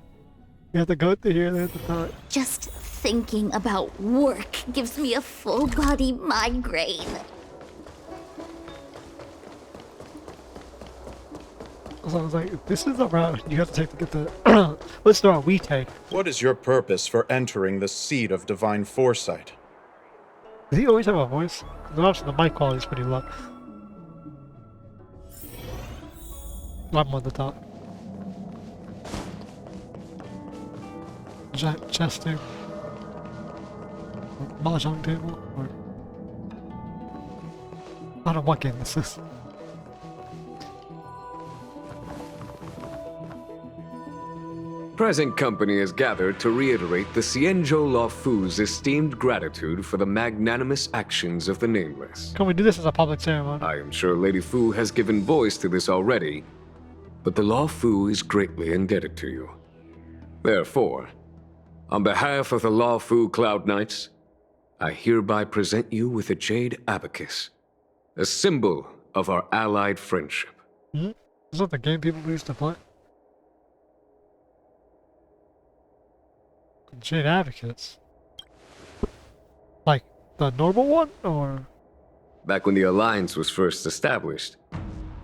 We have to go through here, then to die. Just thinking about work gives me a full body migraine. So I was like, this is the route you have to take to get the... What's the route we take? What is your purpose for entering the Seat of Divine Foresight? Does he always have a voice? Because obviously the mic quality is pretty low. I'm on the top. Giant chest table. Mahjong table? Or... I don't know what game this is. Present company is gathered to reiterate the Xianzhou Luofu's esteemed gratitude for the magnanimous actions of the Nameless. Can we do this as a public ceremony? I am sure Lady Fu has given voice to this already, but the Luofu is greatly indebted to you. Therefore, on behalf of the Luofu Cloud Knights, I hereby present you with a jade abacus, a symbol of our allied friendship. Mm-hmm. Is that the game people used to play? Jade Advocates. Like the normal one, or? Back when the Alliance was first established,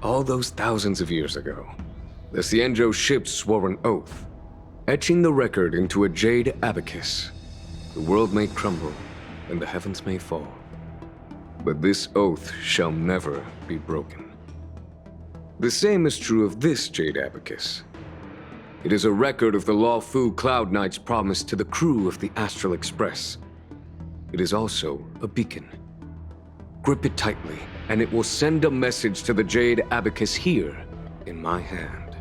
all those thousands of years ago, the Xianzhou ships swore an oath, etching the record into a jade abacus. The world may crumble, and the heavens may fall, but this oath shall never be broken. The same is true of this jade abacus. It is a record of the Luofu Cloud Knight's promise to the crew of the Astral Express. It is also a beacon. Grip it tightly, and it will send a message to the jade abacus here, in my hand.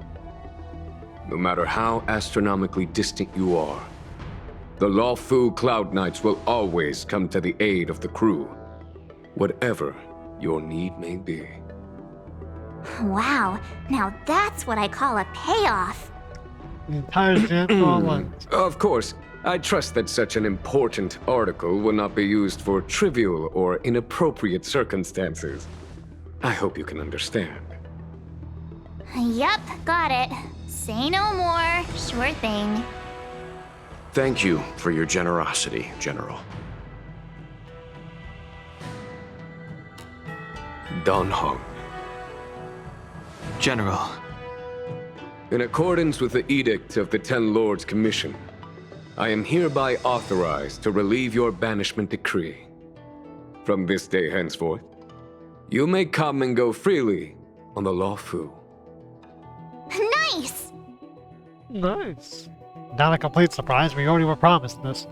No matter how astronomically distant you are, the Luofu Cloud Knights will always come to the aid of the crew, whatever your need may be. Wow, now that's what I call a payoff. The entire Xianzhou Alliance. Of course, I trust that such an important article will not be used for trivial or inappropriate circumstances. I hope you can understand. Yep, got it. Say no more. Sure thing. Thank you for your generosity, General. Dan Heng. General. In accordance with the Edict of the Ten Lords Commission, I am hereby authorized to relieve your banishment decree. From this day henceforth, you may come and go freely on the Luofu. Nice! Nice. Not a complete surprise, we already were promised this.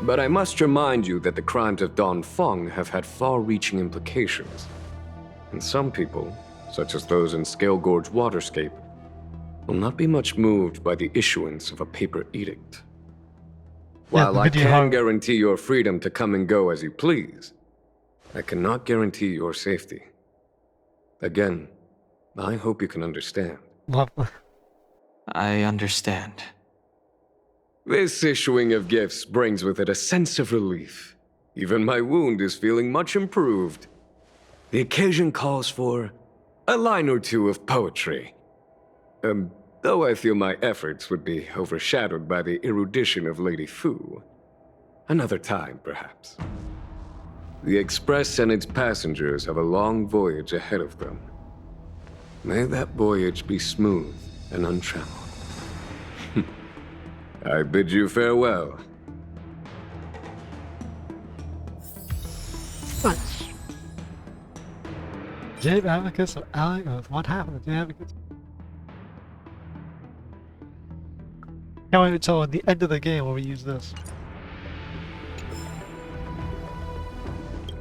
But I must remind you that the crimes of Dongfeng have had far-reaching implications. And some people, such as those in Scale Gorge Waterscape, will not be much moved by the issuance of a paper edict. While I can guarantee your freedom to come and go as you please, I cannot guarantee your safety. Again, I hope you can understand. I understand. This issuing of gifts brings with it a sense of relief. Even my wound is feeling much improved. The occasion calls for a line or two of poetry. Though I feel my efforts would be overshadowed by the erudition of Lady Fu. Another time, perhaps. The Express and its passengers have a long voyage ahead of them. May that voyage be smooth and untrammeled. I bid you farewell. Jade Advocates of Alex. What happened to Jade Advocates? Can't wait until the end of the game when we use this.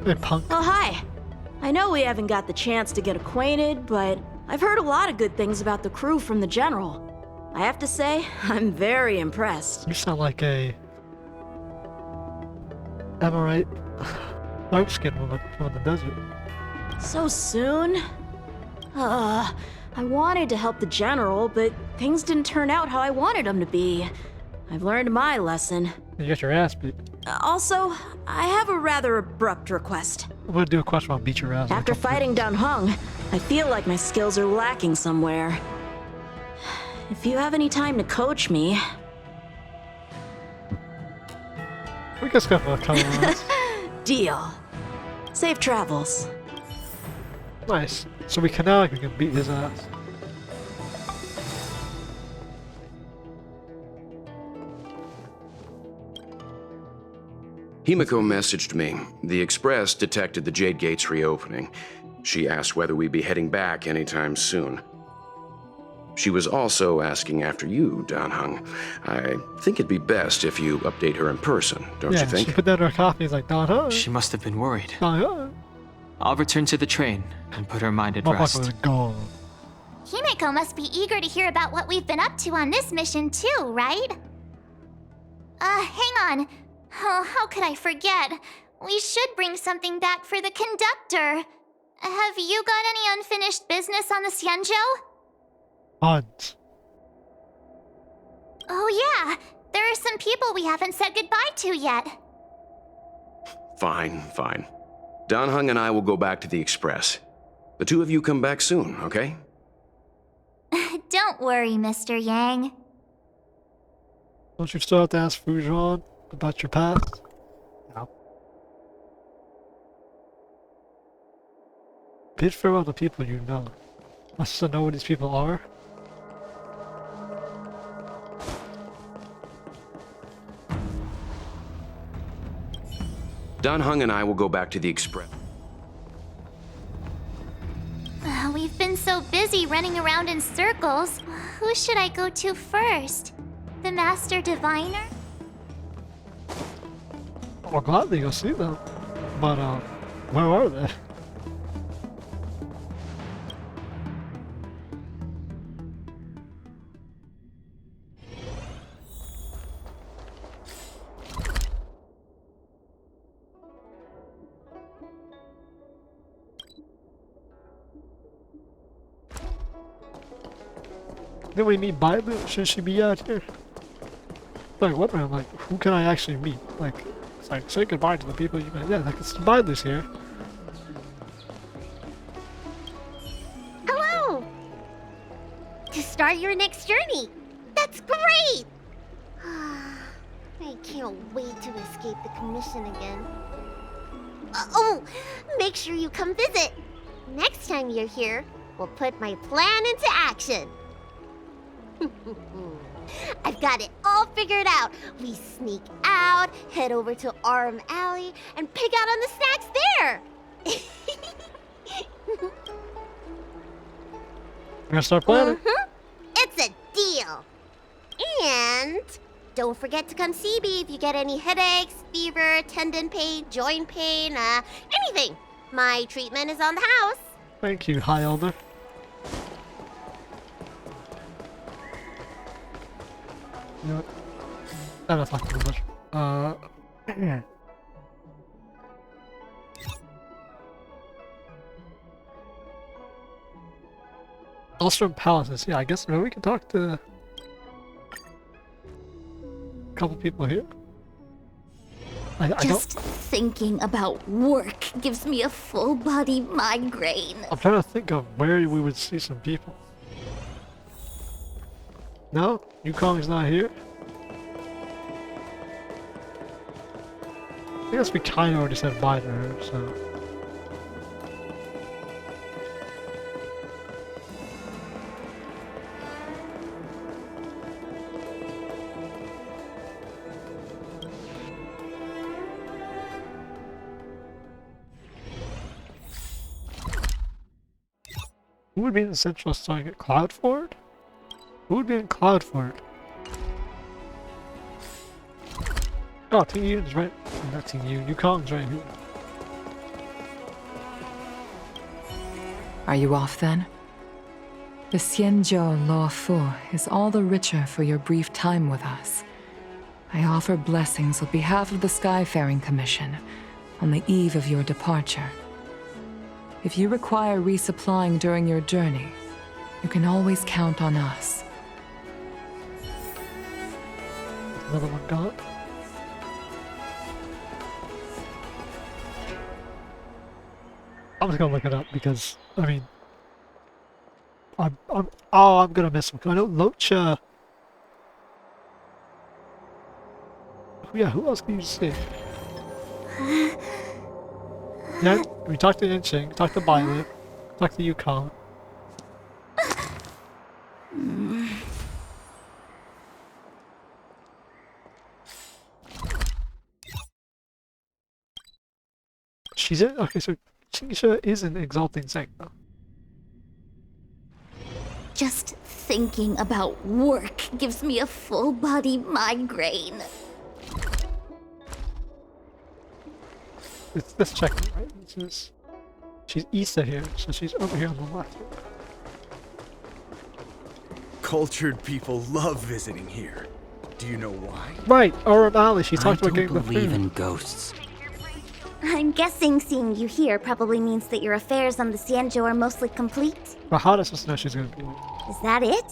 Hey, punk. Oh, hi. I know we haven't got the chance to get acquainted, but I've heard a lot of good things about the crew from the General. I have to say, I'm very impressed. You sound like a Emirate dark skin from the desert. So soon? I wanted to help the General, but things didn't turn out how I wanted them to be. I've learned my lesson. You got your ass beat. Also, I have a rather abrupt request. I'm gonna do a question about beat your ass. After fighting Dongfeng, I feel like my skills are lacking somewhere. If you have any time to coach me... We just got a couple of us. Deal. Safe travels. Nice. So we can beat his ass. Himiko messaged me. The Express detected the Jade Gate's reopening. She asked whether we'd be heading back anytime soon. She was also asking after you, Danheng. I think it'd be best if you update her in person, don't you think? She put that in her coffee. He's like, Danheng. She must have been worried. Danheng. I'll return to the train and put her mind at rest. Himiko must be eager to hear about what we've been up to on this mission too, right? Hang on. Oh, how could I forget? We should bring something back for the conductor. Have you got any unfinished business on the Xianzhou? Tons. Oh yeah, there are some people we haven't said goodbye to yet. Fine. Danheng and I will go back to the Express. The two of you come back soon, okay? Don't worry, Mr. Yang. Don't you still have to ask Fujian about your past? No. Bid farewell to people you know. Wants to know who these people are? Danheng and I will go back to the Express. We've been so busy running around in circles. Who should I go to first? The Master Diviner? I'll gladly go see them. But, where are they? Then we meet Bailu? Should she be out here? Like, what? I'm like, who can I actually meet? Like, it's like, say goodbye to the people you met. Yeah, like, it's Bailu's here. Hello! To start your next journey! That's great! I can't wait to escape the commission again. Oh! Make sure you come visit! Next time you're here, we'll put my plan into action! I've got it all figured out. We sneak out, head over to Arm Alley, and pick out on the snacks there. gonna start planning. It's a deal. And don't forget to come see me if you get any headaches, fever, tendon pain, joint pain, anything. My treatment is on the house. Thank you, High Elder. You know what? I'm not talking too much. Ostrom Palaces. Yeah, I guess maybe we can talk to a couple people here. Just thinking about work gives me a full-body migraine. I'm trying to think of where we would see some people. No? Yukong's not here? I guess we kind of already said bye to her, so... Who would be in Central starting at Cloudford? Who would be in Cloudford? Oh, Tingyun's right. Not Tingyun, Yukong's right here. Are you off then? The Xianzhou Lawfu is all the richer for your brief time with us. I offer blessings on behalf of the Skyfaring Commission on the eve of your departure. If you require resupplying during your journey, you can always count on us. Another one gone. I'm just gonna look it up because, I mean, I'm gonna miss him. I know Locha. Yeah, who else can you see? Yeah, we talked to Yinqing, talked to Bailu, talked to Yukong. She's in? Okay, so Qingxue is in Exalting Sanctum. Just thinking about work gives me a full-body migraine. Let's check it, right? She's east of here, so she's over here on the left. Cultured people love visiting here. Do you know why? Right, O'Malley, she talked about getting the I don't believe food. in ghosts. I'm guessing seeing you here probably means that your affairs on the Xianzhou are mostly complete. But how does us know she's gonna be? Is that it?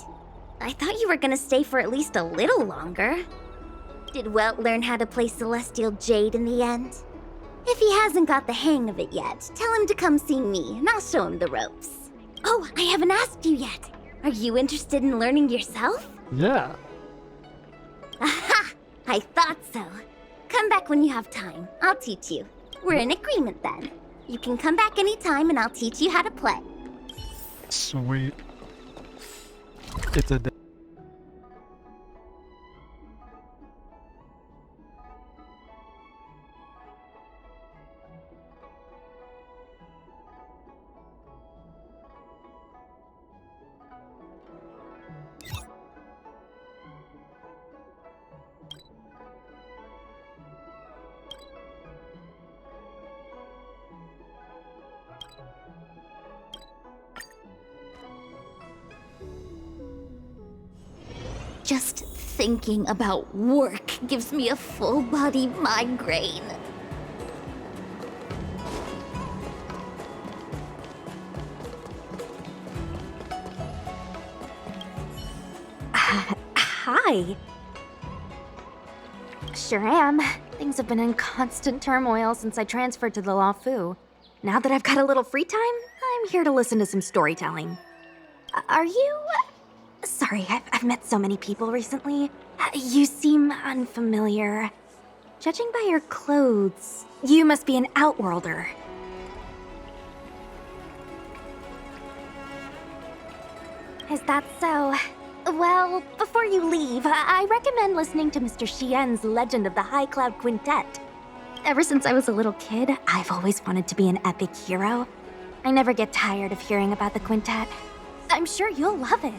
I thought you were gonna stay for at least a little longer. Did Welt learn how to play Celestial Jade in the end? If he hasn't got the hang of it yet, tell him to come see me and I'll show him the ropes. Oh, I haven't asked you yet. Are you interested in learning yourself? Yeah. Aha! I thought so. Come back when you have time. I'll teach you. We're in agreement then. You can come back anytime and I'll teach you how to play. Sweet. It's a Just thinking about work gives me a full-body migraine. Hi. Sure am. Things have been in constant turmoil since I transferred to the Lawfu. Now that I've got a little free time, I'm here to listen to some storytelling. Are you... Sorry, I've met so many people recently. You seem unfamiliar. Judging by your clothes, you must be an Outworlder. Is that so? Well, before you leave, I recommend listening to Mr. Xian's Legend of the High Cloud Quintet. Ever since I was a little kid, I've always wanted to be an epic hero. I never get tired of hearing about the quintet. I'm sure you'll love it.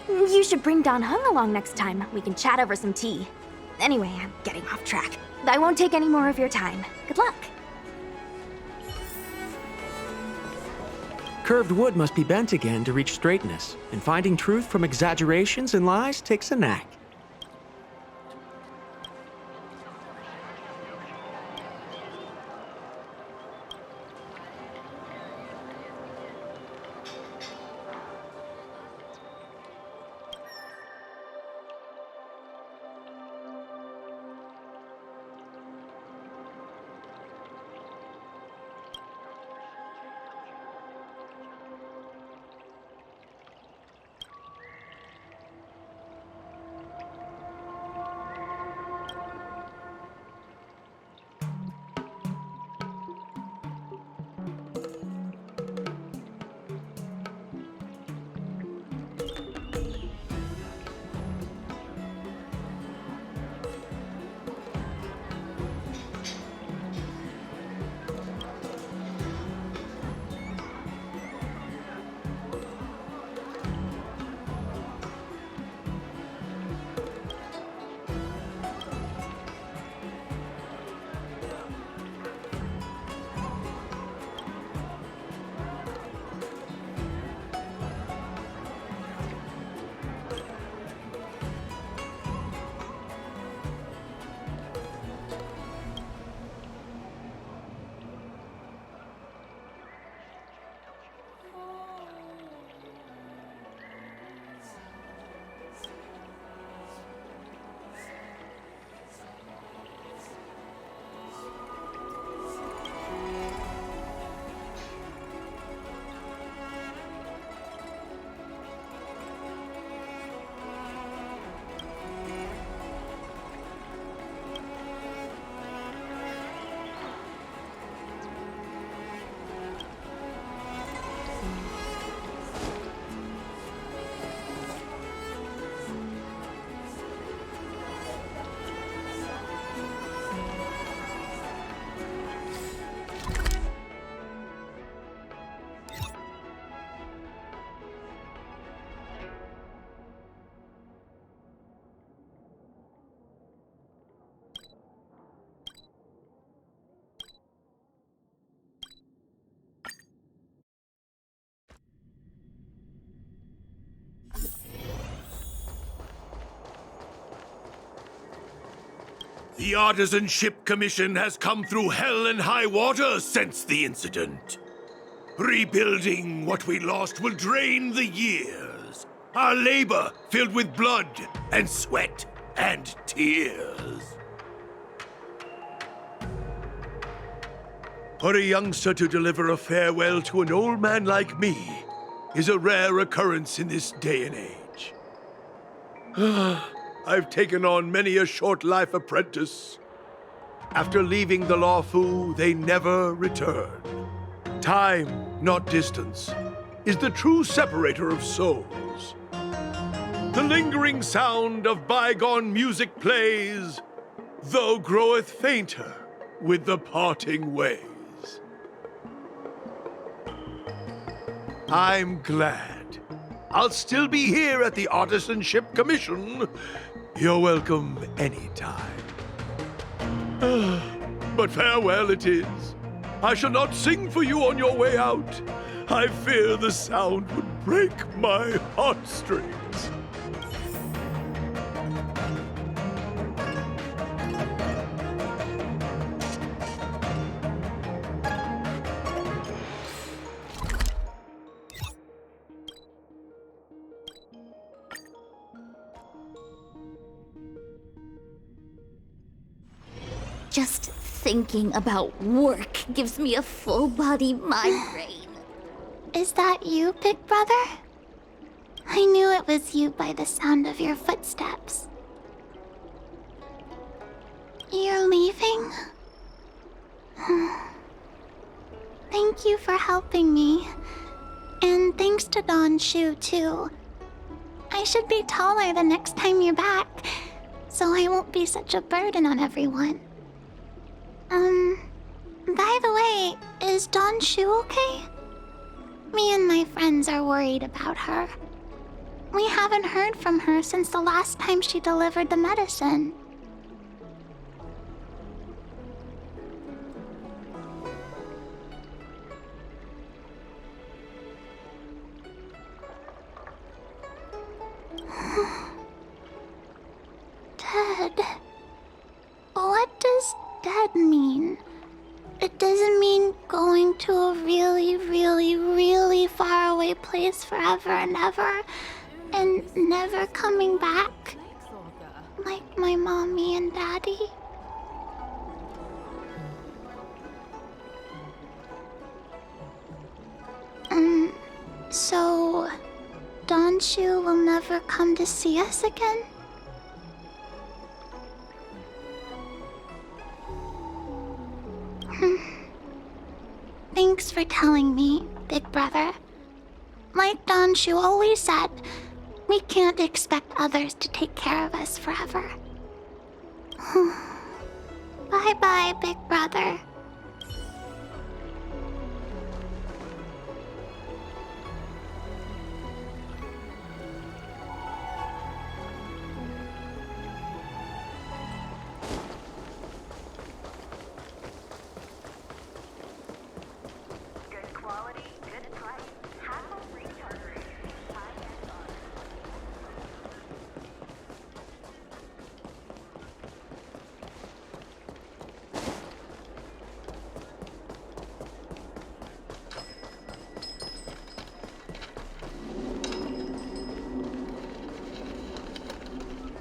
You should bring Don Hung along next time. We can chat over some tea. Anyway, I'm getting off track. I won't take any more of your time. Good luck. Curved wood must be bent again to reach straightness, and finding truth from exaggerations and lies takes a knack. The Artisanship Commission has come through hell and high water since the incident. Rebuilding what we lost will drain the years. Our labor filled with blood and sweat and tears. For a youngster to deliver a farewell to an old man like me is a rare occurrence in this day and age. I've taken on many a short-life apprentice. After leaving the Lawfu, they never return. Time, not distance, is the true separator of souls. The lingering sound of bygone music plays, though groweth fainter with the parting ways. I'm glad. I'll still be here at the Artisanship Commission. You're welcome anytime. But farewell it is. I shall not sing for you on your way out. I fear the sound would break my heartstrings. Just thinking about work gives me a full-body migraine. Is that you, big brother? I knew it was you by the sound of your footsteps. You're leaving? Thank you for helping me. And thanks to Don Shu, too. I should be taller the next time you're back, so I won't be such a burden on everyone. By the way, is Don Shu okay? Me and my friends are worried about her. We haven't heard from her since the last time she delivered the medicine. Dead. What does dead mean? It doesn't mean going to a really, really, really far away place forever and ever, and never coming back, like my mommy and daddy. So, Donshu will never come to see us again? Thanks for telling me, Big Brother. Like Donshu always said, we can't expect others to take care of us forever. Bye-bye, Big Brother.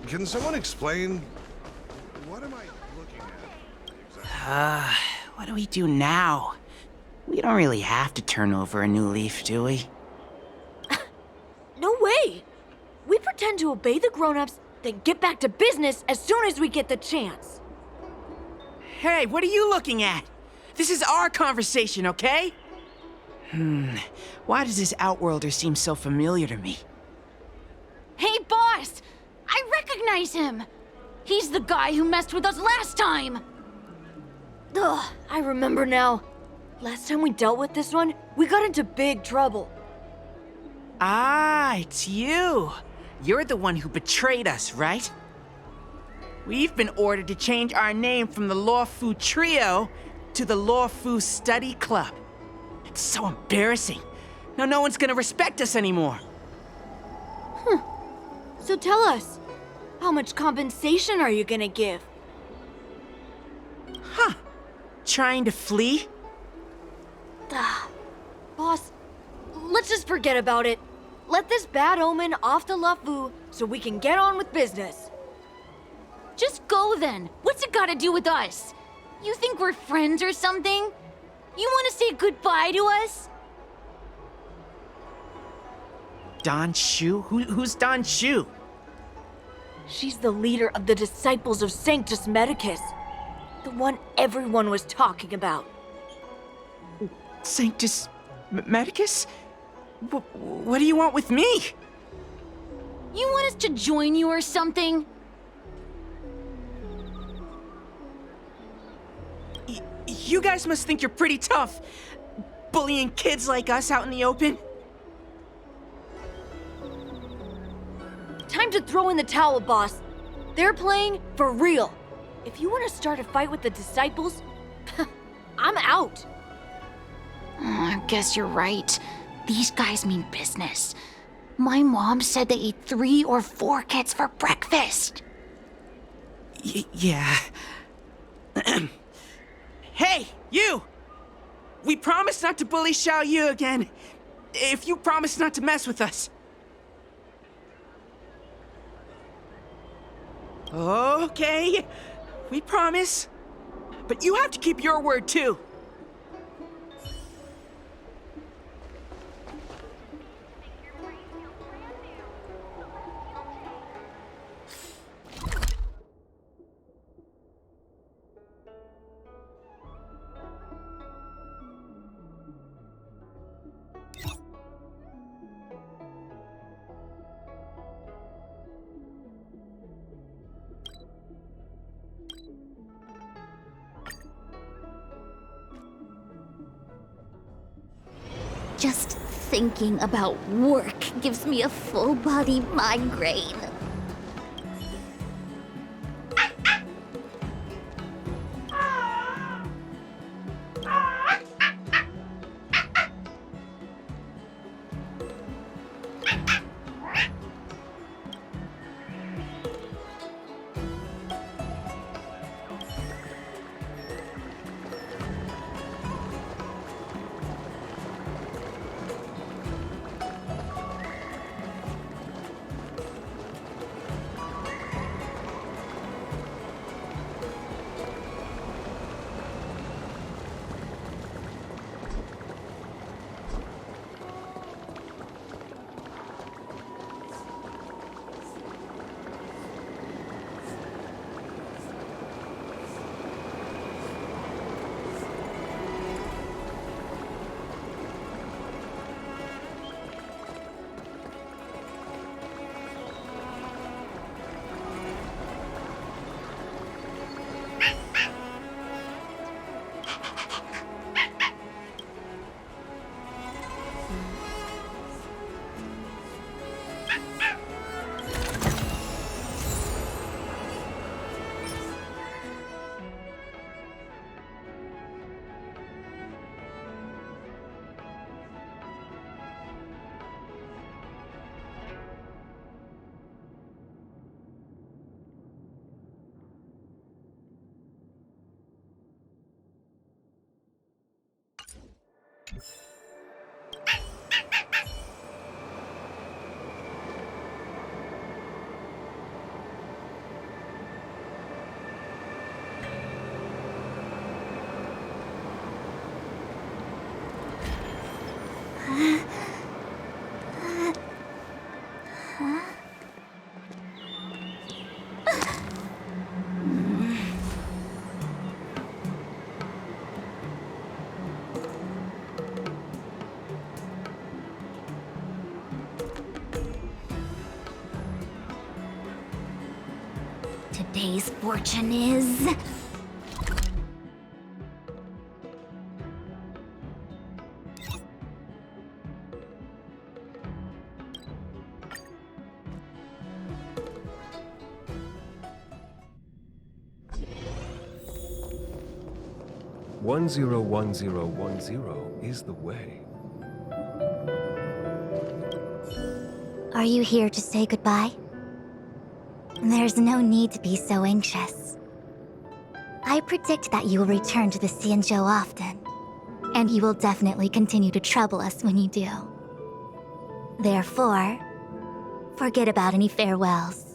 Can someone explain? What am I looking at? What do we do now? We don't really have to turn over a new leaf, do we? No way! We pretend to obey the grown-ups, then get back to business as soon as we get the chance. Hey, what are you looking at? This is our conversation, okay? Why does this Outworlder seem so familiar to me? Hey, boss! I recognize him! He's the guy who messed with us last time! Ugh, I remember now. Last time we dealt with this one, we got into big trouble. Ah, it's you. You're the one who betrayed us, right? We've been ordered to change our name from the 𝗨 Trio to the 𝗨 Study Club. It's so embarrassing. Now no one's gonna respect us anymore. So tell us, how much compensation are you gonna give? Trying to flee? Boss, let's just forget about it. Let this bad omen off the 𝗨 so we can get on with business. Just go then. What's it gotta do with us? You think we're friends or something? You wanna say goodbye to us? Donshu? Who's Donshu? She's the leader of the disciples of Sanctus Medicus. The one everyone was talking about. Sanctus Medicus? What do you want with me? You want us to join you or something? You guys must think you're pretty tough, bullying kids like us out in the open. Time to throw in the towel, boss. They're playing for real. If you want to start a fight with the disciples, I'm out. I guess you're right. These guys mean business. My mom said they ate 3 or 4 kids for breakfast. Yeah. Hey, you! We promised not to bully Xiaoyu again. If you promise not to mess with us. Okay, we promise. But you have to keep your word too. Just thinking about work gives me a full-body migraine. Today's fortune is... $101010 is the way. Are you here to say goodbye? There's no need to be so anxious. I predict that you will return to the Xianzhou often, and you will definitely continue to trouble us when you do. Therefore, forget about any farewells.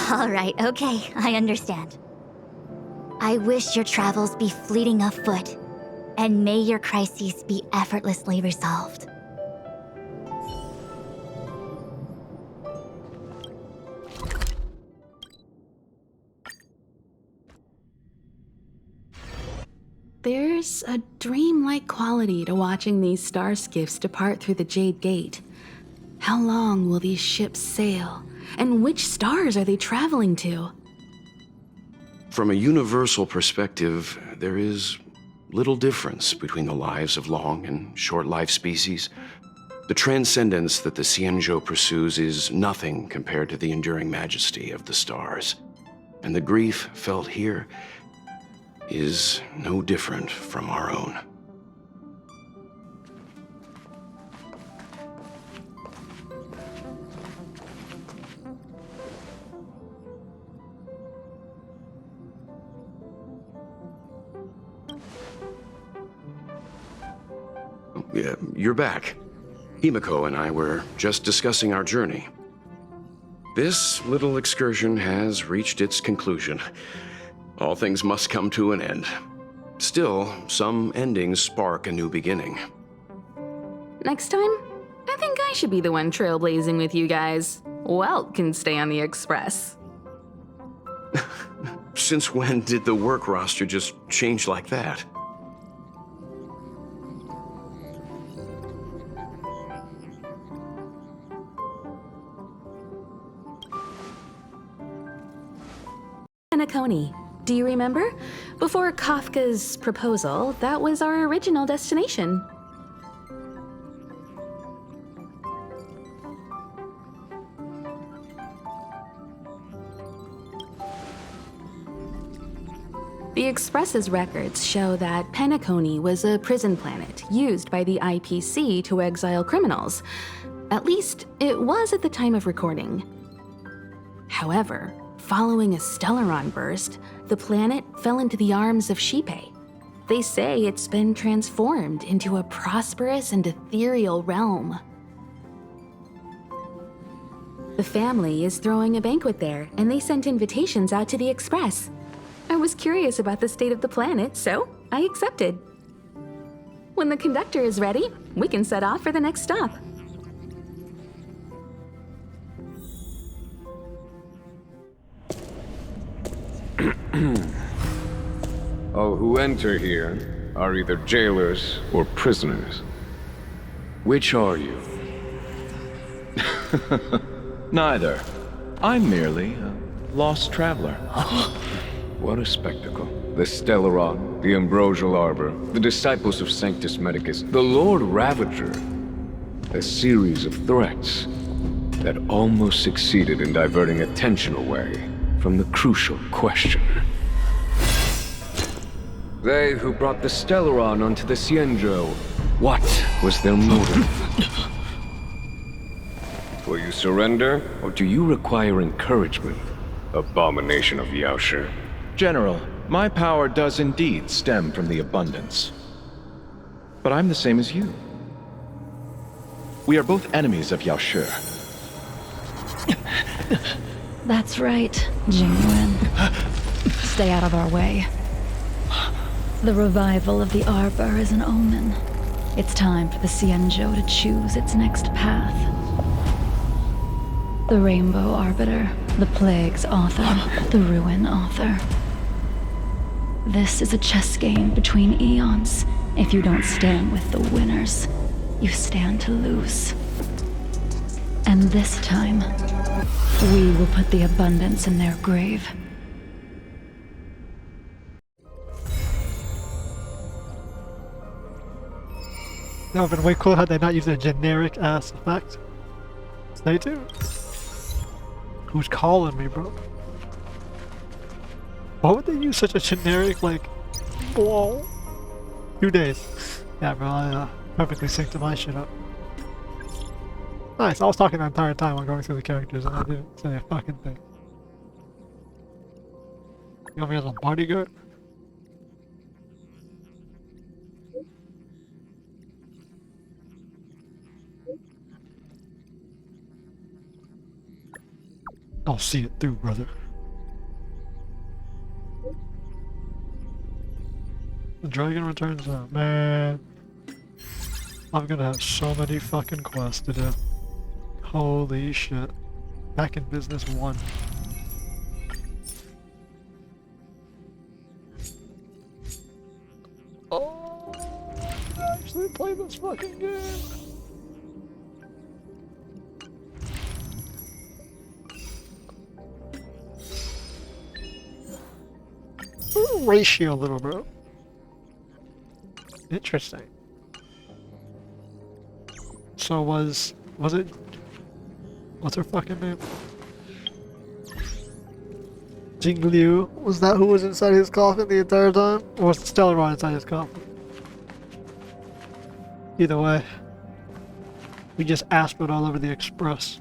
All right, okay, I understand. I wish your travels be fleeting of foot, and may your crises be effortlessly resolved. There's a dreamlike quality to watching these starskiffs depart through the Jade Gate. How long will these ships sail? And which stars are they traveling to? From a universal perspective, there is little difference between the lives of long and short-lived species. The transcendence that the Xianzhou pursues is nothing compared to the enduring majesty of the stars. And the grief felt here is no different from our own. You're back. Himiko and I were just discussing our journey. This little excursion has reached its conclusion. All things must come to an end. Still, some endings spark a new beginning. Next time, I think I should be the one trailblazing with you guys. Welt can stay on the Express. Since when did the work roster just change like that? Penacony. Do you remember? Before Kafka's proposal, that was our original destination. The Express's records show that Penacony was a prison planet used by the IPC to exile criminals. At least, it was at the time of recording. However, following a Stellaron burst, the planet fell into the arms of 𝗖𝗎𝗠𝗠𝗘𝗡𝗧𝗏. They say it's been transformed into a prosperous and ethereal realm. The family is throwing a banquet there, and they sent invitations out to the Express. I was curious about the state of the planet, so I accepted. When the conductor is ready, we can set off for the next stop. All who enter here are either jailers or prisoners. Which are you? Neither. I'm merely a lost traveler. What a spectacle. The Stellaron, the Ambrosial Arbor, the disciples of Sanctus Medicus, the Lord Ravager. A series of threats that almost succeeded in diverting attention away from the crucial question. They who brought the Stellaron onto the Xianzhou, what was their motive? Will you surrender, or do you require encouragement? Abomination of 𝗖𝗎𝗓. General, my power does indeed stem from the abundance. But I'm the same as you. We are both enemies of 𝗖𝗎𝗓. That's right, Jingyuan. Stay out of our way. The revival of the Arbor is an omen. It's time for the Xianzhou to choose its next path. The Rainbow Arbiter, the Plague's author, the Ruin author. This is a chess game between eons. If you don't stand with the winners, you stand to lose. And this time, we will put the abundance in their grave. That would have been way cool had they not used a generic ass effect. Stay tuned. Who's calling me, bro? Why would they use such a generic, like, whoa? 2 days. Yeah, bro, I perfectly synced my shit up. Nice, I was talking the entire time while going through the characters and I didn't say a fucking thing. You want me as a bodyguard? I'll see it through, brother. The dragon returns now. Man, I'm gonna have so many fucking quests to do. Holy shit. Back in business 1. Oh, I actually play this fucking game. Ratio, little bro. Interesting. So was it? What's her fucking name? Jing Liu. Was that who was inside his coffin the entire time, or was Stellaron inside his coffin? Either way, we just aspired all over the Express.